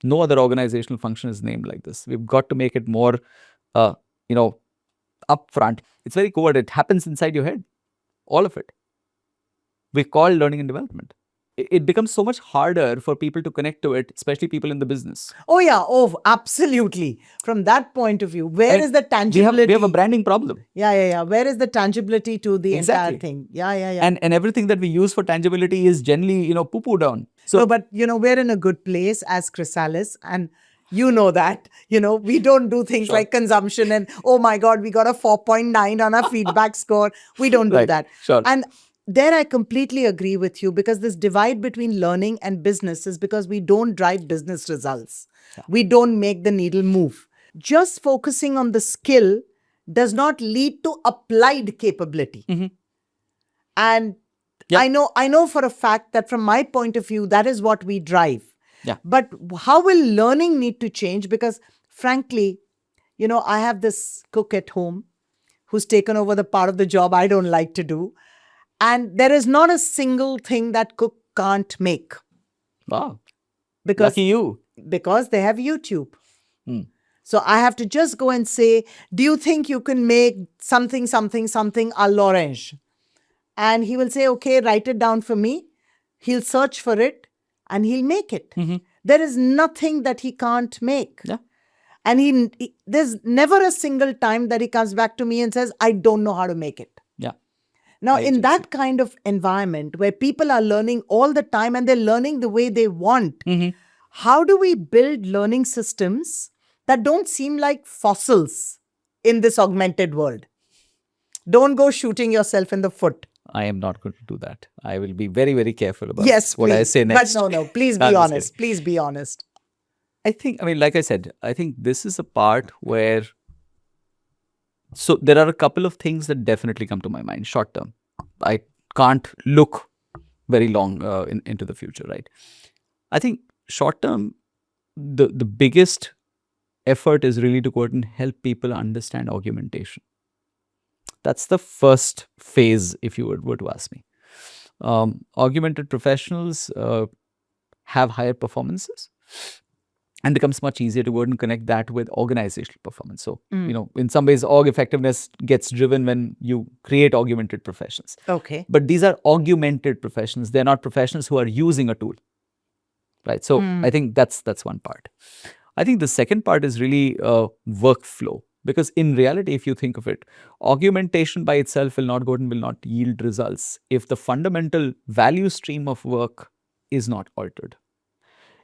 [SPEAKER 2] No other organizational function is named like this. We've got to make it more, upfront. It's very covert. It happens inside your head. All of it. We call learning and development. it becomes so much harder for people to connect to it, especially people in the business.
[SPEAKER 3] Oh yeah, oh absolutely. From that point of view, where is the tangibility?
[SPEAKER 2] We have a branding problem.
[SPEAKER 3] Yeah. Where is the tangibility to the
[SPEAKER 2] Exactly.
[SPEAKER 3] entire thing? Yeah.
[SPEAKER 2] And everything that we use for tangibility is generally, poo-poo down. So,
[SPEAKER 3] No, but we're in a good place as Chrysalis, and you know that. We don't do things
[SPEAKER 2] Sure.
[SPEAKER 3] like consumption and, oh my God, we got a 4.9 on our feedback score. We don't do
[SPEAKER 2] Right.
[SPEAKER 3] that.
[SPEAKER 2] Sure.
[SPEAKER 3] And there I completely agree with you, because this divide between learning and business is because we don't drive business results.
[SPEAKER 2] Yeah.
[SPEAKER 3] We don't make the needle move. Just focusing on the skill does not lead to applied capability.
[SPEAKER 2] Mm-hmm.
[SPEAKER 3] And
[SPEAKER 2] Yeah.
[SPEAKER 3] I know for a fact that from my point of view, that is what we drive.
[SPEAKER 2] Yeah.
[SPEAKER 3] But how will learning need to change? Because frankly, I have this cook at home who's taken over the part of the job I don't like to do. And there is not a single thing that cook can't make.
[SPEAKER 2] Wow.
[SPEAKER 3] Because,
[SPEAKER 2] Lucky you.
[SPEAKER 3] Because they have YouTube.
[SPEAKER 2] Hmm.
[SPEAKER 3] So I have to just go and say, do you think you can make something à l'orange? And he will say, okay, write it down for me. He'll search for it and he'll make it.
[SPEAKER 2] Mm-hmm.
[SPEAKER 3] There is nothing that he can't make.
[SPEAKER 2] Yeah.
[SPEAKER 3] And there's never a single time that he comes back to me and says, I don't know how to make it.
[SPEAKER 2] Yeah.
[SPEAKER 3] Now, in that kind of environment where people are learning all the time and they're learning the way they want,
[SPEAKER 2] Mm-hmm.
[SPEAKER 3] how do we build learning systems that don't seem like fossils in this augmented world? Don't go shooting yourself in the foot.
[SPEAKER 2] I am not going to do that. I will be very, very careful about
[SPEAKER 3] what
[SPEAKER 2] I say next.
[SPEAKER 3] But no, please be honest. Please be honest.
[SPEAKER 2] I think, like I said, I think this is a part where, so there are a couple of things that definitely come to my mind short term. I can't look very long into the future, right? I think short term, the biggest effort is really to go out and help people understand augmentation. That's the first phase, if you were to ask me. Augmented professionals have higher performances, and becomes much easier to go and connect that with organizational performance. So, in some ways, org effectiveness gets driven when you create augmented professionals.
[SPEAKER 3] Okay.
[SPEAKER 2] But these are augmented professionals. They're not professionals who are using a tool, right? So, I think that's one part. I think the second part is really workflow. Because in reality, if you think of it, augmentation by itself will not yield results if the fundamental value stream of work is not altered.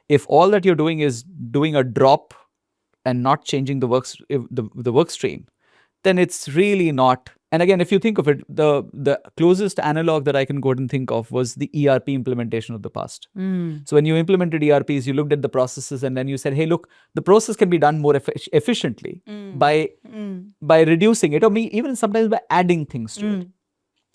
[SPEAKER 2] If all that you're doing is doing a drop and not changing the work stream, then it's really not. And again, if you think of it, the closest analog that I can go and think of was the ERP implementation of the past. So when you implemented ERPs, you looked at the processes and then you said, hey, look, the process can be done more efficiently by reducing it, or even sometimes by adding things to it.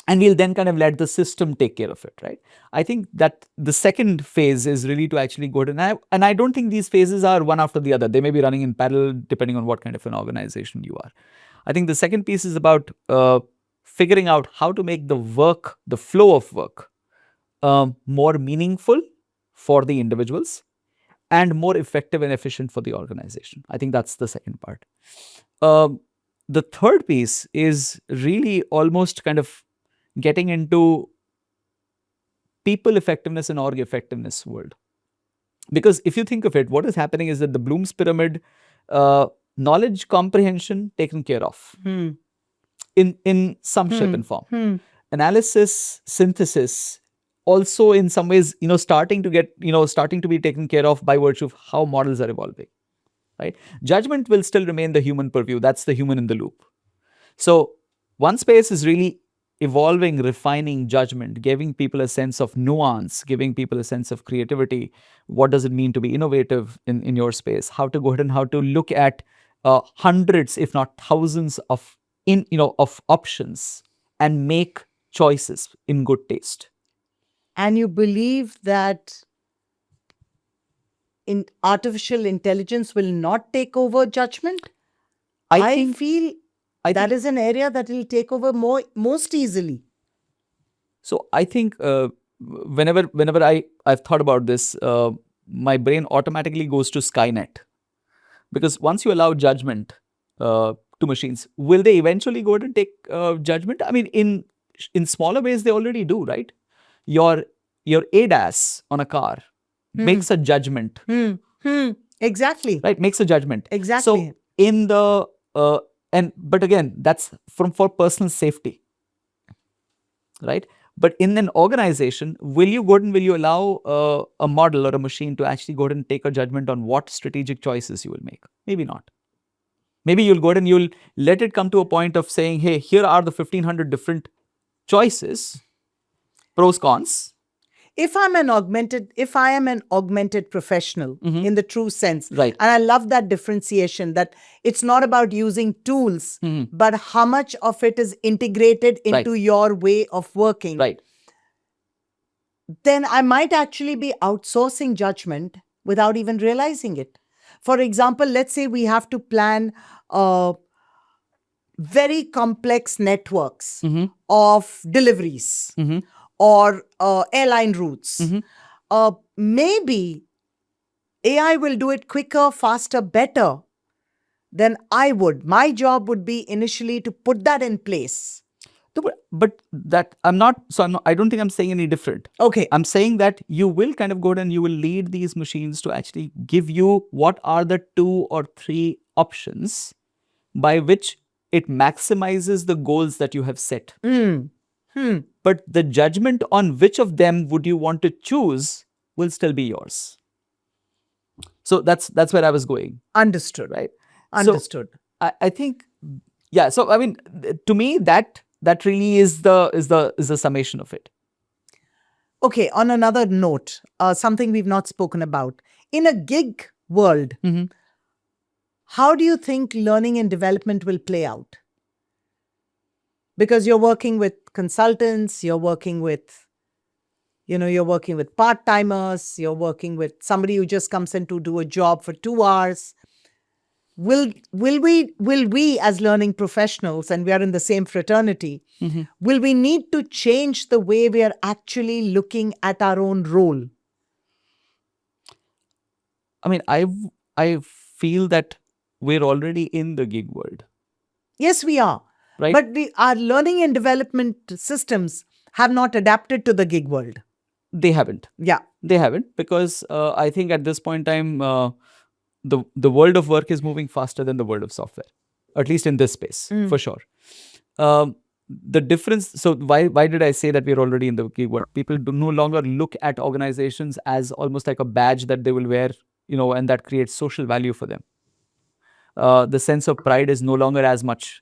[SPEAKER 2] And we'll then kind of let the system take care of it, right? I think that the second phase is really to actually go to, and I don't think these phases are one after the other. They may be running in parallel depending on what kind of an organization you are. I think the second piece is about figuring out how to make the flow of work more meaningful for the individuals and more effective and efficient for the organization. I think that's the second part. The third piece is really almost kind of getting into people effectiveness and org effectiveness world. Because if you think of it, what is happening is that the Bloom's pyramid, knowledge comprehension taken care of in some shape and form. Analysis, synthesis, also in some ways, starting to be taken care of by virtue of how models are evolving, right? Judgment will still remain the human purview. That's the human in the loop. So one space is really evolving, refining judgment, giving people a sense of nuance, giving people a sense of creativity. What does it mean to be innovative in your space? How to go ahead and how to look at hundreds, if not thousands of options and make choices in good taste.
[SPEAKER 3] And you believe that artificial intelligence will not take over judgment? I feel that is an area that will take over most easily.
[SPEAKER 2] So I think whenever I've thought about this, my brain automatically goes to Skynet. Because once you allow judgment to machines, will they eventually go ahead and take judgment? I mean, in smaller ways, they already do, right? Your your ADAS on a car makes a judgment.
[SPEAKER 3] Exactly.
[SPEAKER 2] Right, makes a judgment.
[SPEAKER 3] Exactly.
[SPEAKER 2] So in the but again, that's for personal safety, right? But in an organization, will you allow a model or a machine to actually go ahead and take a judgment on what strategic choices you will make? Maybe not. Maybe you'll go ahead and you'll let it come to a point of saying, hey, here are the 1,500 different choices, pros, cons.
[SPEAKER 3] If I am an augmented professional in the true sense,
[SPEAKER 2] Right.
[SPEAKER 3] and I love that differentiation, that it's not about using tools, but how much of it is integrated into your way of working.
[SPEAKER 2] Right.
[SPEAKER 3] Then I might actually be outsourcing judgment without even realizing it. For example, let's say we have to plan very complex networks of deliveries or airline routes. Maybe AI will do it quicker, faster, better than I would. My job would be initially to put that in place.
[SPEAKER 2] But that I don't think I'm saying any different.
[SPEAKER 3] Okay.
[SPEAKER 2] I'm saying that you will kind of go and you will lead these machines to actually give you what are the 2 or 3 options by which it maximizes the goals that you have set. But the judgment on which of them would you want to choose will still be yours. So that's where I was going.
[SPEAKER 3] Understood.
[SPEAKER 2] Right.
[SPEAKER 3] Understood.
[SPEAKER 2] So I think, yeah. So I mean, to me, that really is the summation of it.
[SPEAKER 3] Okay. On another note, something we've not spoken about in a gig world. How do you think learning and development will play out? Because you're working with consultants, you're working with part-timers, you're working with somebody who just comes in to do a job for 2 hours. Will we as learning professionals, and we are in the same fraternity, will we need to change the way we are actually looking at our own role?
[SPEAKER 2] I mean, I feel that we're already in the gig world.
[SPEAKER 3] Yes, we are.
[SPEAKER 2] Right.
[SPEAKER 3] But our learning and development systems have not adapted to the gig world.
[SPEAKER 2] They haven't.
[SPEAKER 3] Yeah.
[SPEAKER 2] They haven't, because I think at this point in time, the world of work is moving faster than the world of software, at least in this space, for sure. The difference, so why did I say that we're already in the gig world? People do no longer look at organizations as almost like a badge that they will wear, and that creates social value for them. The sense of pride is no longer as much.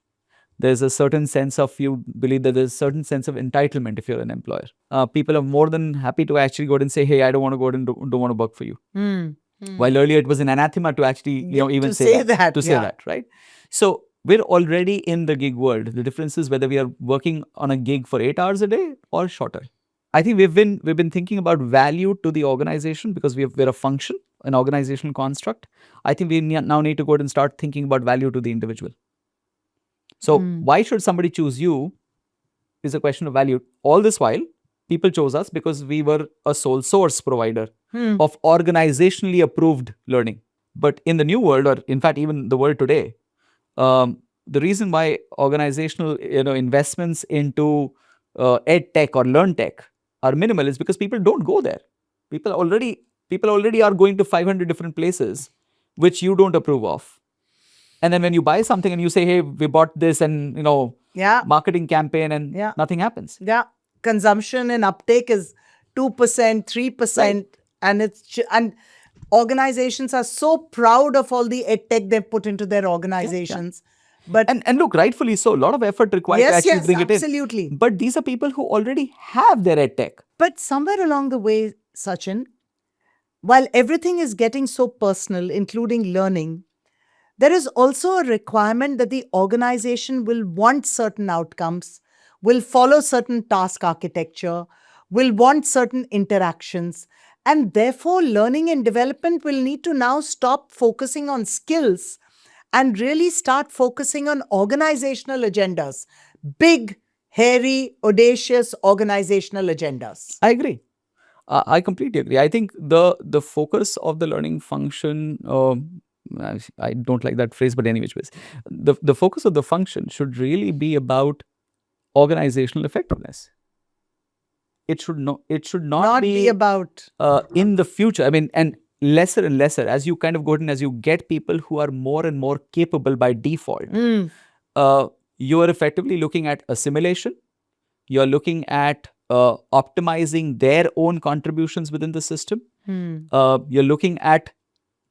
[SPEAKER 2] There's a certain sense of, you believe that there's a certain sense of entitlement if you're an employer. People are more than happy to actually go out and say, hey, I don't want to go out and don't want to work for you. While earlier it was an anathema to actually, even say that, right? So we're already in the gig world. The difference is whether we are working on a gig for 8 hours a day or shorter. I think we've been thinking about value to the organization because we're a function, an organizational construct. I think we now need to go out and start thinking about value to the individual. So why should somebody choose you is a question of value. All this while, people chose us because we were a sole source provider of organizationally approved learning. But in the new world, or in fact, even the world today, the reason why organizational investments into ed tech or learn tech are minimal is because people don't go there. People already are going to 500 different places which you don't approve of. And then when you buy something and you say, hey, we bought this and, marketing campaign and nothing happens.
[SPEAKER 3] Yeah. Consumption and uptake is 2%, 3%.
[SPEAKER 2] Right.
[SPEAKER 3] And organizations are so proud of all the ed tech they've put into their organizations. But
[SPEAKER 2] and look, rightfully so, a lot of effort required to actually bring it in.
[SPEAKER 3] Absolutely.
[SPEAKER 2] But these are people who already have their ed tech.
[SPEAKER 3] But somewhere along the way, Sachin, while everything is getting so personal, including learning, there is also a requirement that the organization will want certain outcomes, will follow certain task architecture, will want certain interactions. And therefore, learning and development will need to now stop focusing on skills and really start focusing on organizational agendas. Big, hairy, audacious organizational agendas.
[SPEAKER 2] I agree. I completely agree. I think the focus of the learning function, I don't like that phrase, but anyways, the focus of the function should really be about organizational effectiveness. it should not
[SPEAKER 3] Not be about
[SPEAKER 2] in the future. I mean, and lesser and lesser as you kind of go in, as you get people who are more and more capable by default, you are effectively looking at assimilation. You're looking at optimizing their own contributions within the system. You're looking at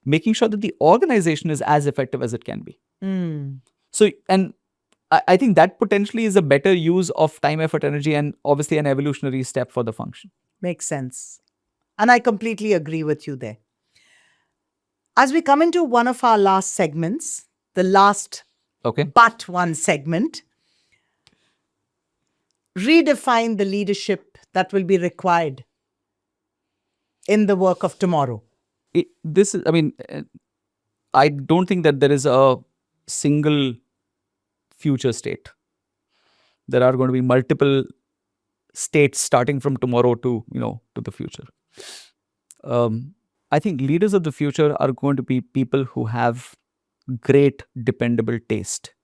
[SPEAKER 2] making sure that the organization is as effective as it can be. So, and I think that potentially is a better use of time, effort, energy, and obviously an evolutionary step for the function.
[SPEAKER 1] Makes sense. And I completely agree with you there. As we come into one of our last segments, the last but one segment, redefine the leadership that will be required in the work of tomorrow.
[SPEAKER 2] I don't think that there is a single future state. There are going to be multiple states starting from tomorrow to the future. I think leaders of the future are going to be people who have great dependable taste.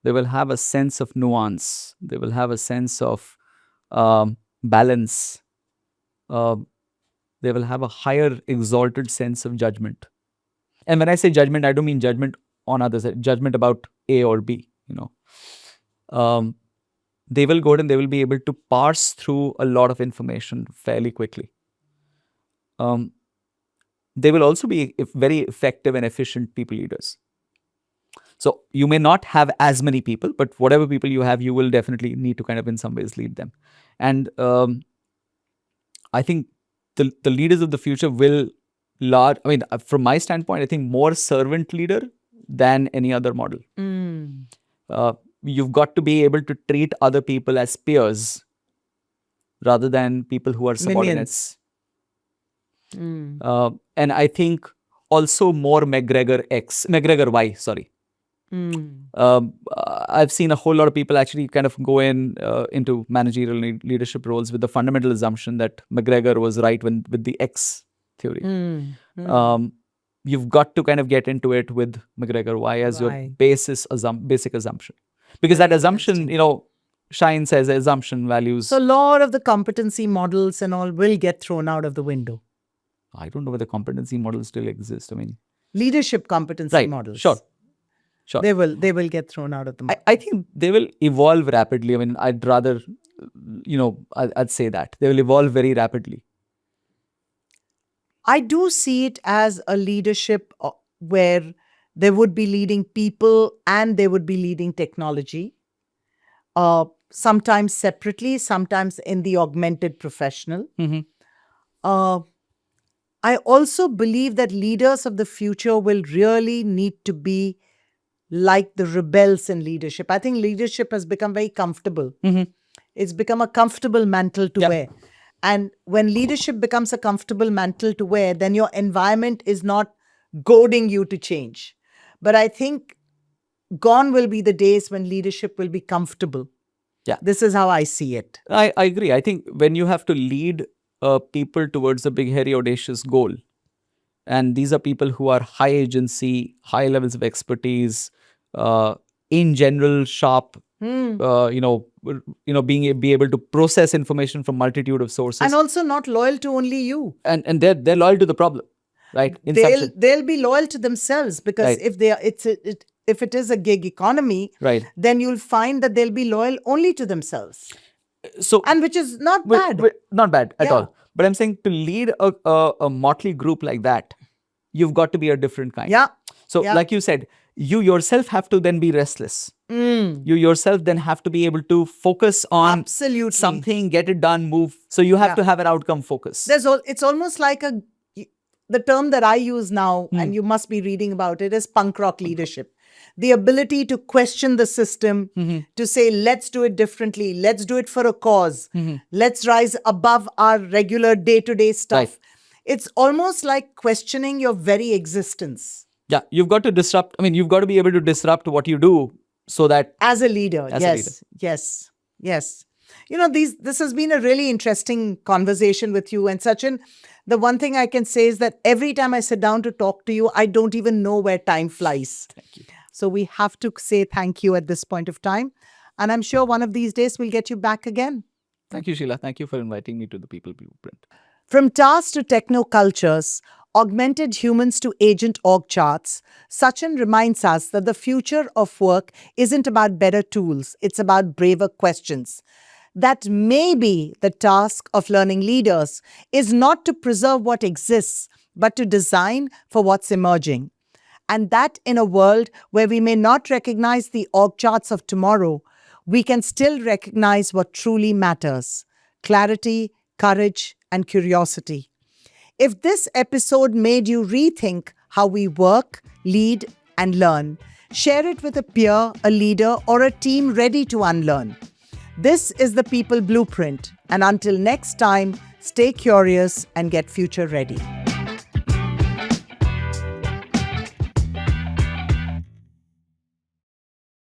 [SPEAKER 2] They will have a sense of nuance. They will have a sense of balance. They will have a higher exalted sense of judgment. And when I say judgment, I don't mean judgment on others, judgment about A or B. They will go and they will be able to parse through a lot of information fairly quickly. They will also be very effective and efficient people leaders. So you may not have as many people, but whatever people you have, you will definitely need to kind of in some ways lead them. And I think the leaders of the future will from my standpoint, I think more servant leader than any other model. You've got to be able to treat other people as peers rather than people who are subordinates. And I think also more McGregor Y, sorry. I've seen a whole lot of people actually kind of go into managerial leadership roles with the fundamental assumption that McGregor was right with the X theory. You've got to kind of get into it with McGregor Y as your basic assumption. Because that assumption, shines as assumption values.
[SPEAKER 1] So a lot of the competency models and all will get thrown out of the window.
[SPEAKER 2] I don't know whether competency models still exist.
[SPEAKER 1] Leadership competency models.
[SPEAKER 2] Sure.
[SPEAKER 1] They will get thrown out of the model.
[SPEAKER 2] I think they will evolve rapidly. I'd rather, I'd say that. They will evolve very rapidly.
[SPEAKER 1] I do see it as a leadership where they would be leading people and they would be leading technology. Sometimes separately, sometimes in the augmented professional. I also believe that leaders of the future will really need to be like the rebels in leadership. I think leadership has become very comfortable. It's become a comfortable mantle to wear. And when leadership becomes a comfortable mantle to wear, then your environment is not goading you to change. But I think gone will be the days when leadership will be comfortable.
[SPEAKER 2] Yeah.
[SPEAKER 1] This is how I see it.
[SPEAKER 2] I agree. I think when you have to lead people towards a big, hairy, audacious goal, and these are people who are high agency, high levels of expertise, in general, sharp, be able to process information from multitude of sources.
[SPEAKER 1] And also not loyal to only you.
[SPEAKER 2] And they're loyal to the problem, right?
[SPEAKER 1] They'll be loyal to themselves because if it is a gig economy, then you'll find that they'll be loyal only to themselves. And which is not bad.
[SPEAKER 2] Not bad at all. But I'm saying to lead a motley group like that, you've got to be a different kind. So like you said, you yourself have to then be restless. You yourself then have to be able to focus on something, get it done, move. So you have to have an outcome focus.
[SPEAKER 1] It's almost like the term that I use now, and you must be reading about it, is punk rock leadership. The ability to question the system, to say, let's do it differently. Let's do it for a cause. Let's rise above our regular day-to-day stuff. It's almost like questioning your very existence.
[SPEAKER 2] Yeah, you've got to disrupt. You've got to be able to disrupt what you do so that...
[SPEAKER 1] As a leader, yes. This has been a really interesting conversation with you. And Sachin, the one thing I can say is that every time I sit down to talk to you, I don't even know where time flies.
[SPEAKER 2] Thank you.
[SPEAKER 1] So we have to say thank you at this point of time. And I'm sure one of these days we'll get you back again.
[SPEAKER 4] Thank you, Sheila. Thank you for inviting me to the People Blueprint.
[SPEAKER 1] From tasks to techno cultures, augmented humans to agent org charts, Sachin reminds us that the future of work isn't about better tools, it's about braver questions. That maybe the task of learning leaders is not to preserve what exists, but to design for what's emerging. And that in a world where we may not recognize the org charts of tomorrow, we can still recognize what truly matters: clarity, courage, and curiosity. If this episode made you rethink how we work, lead, and learn, share it with a peer, a leader, or a team ready to unlearn. This is the People Blueprint, and until next time, stay curious and get future ready.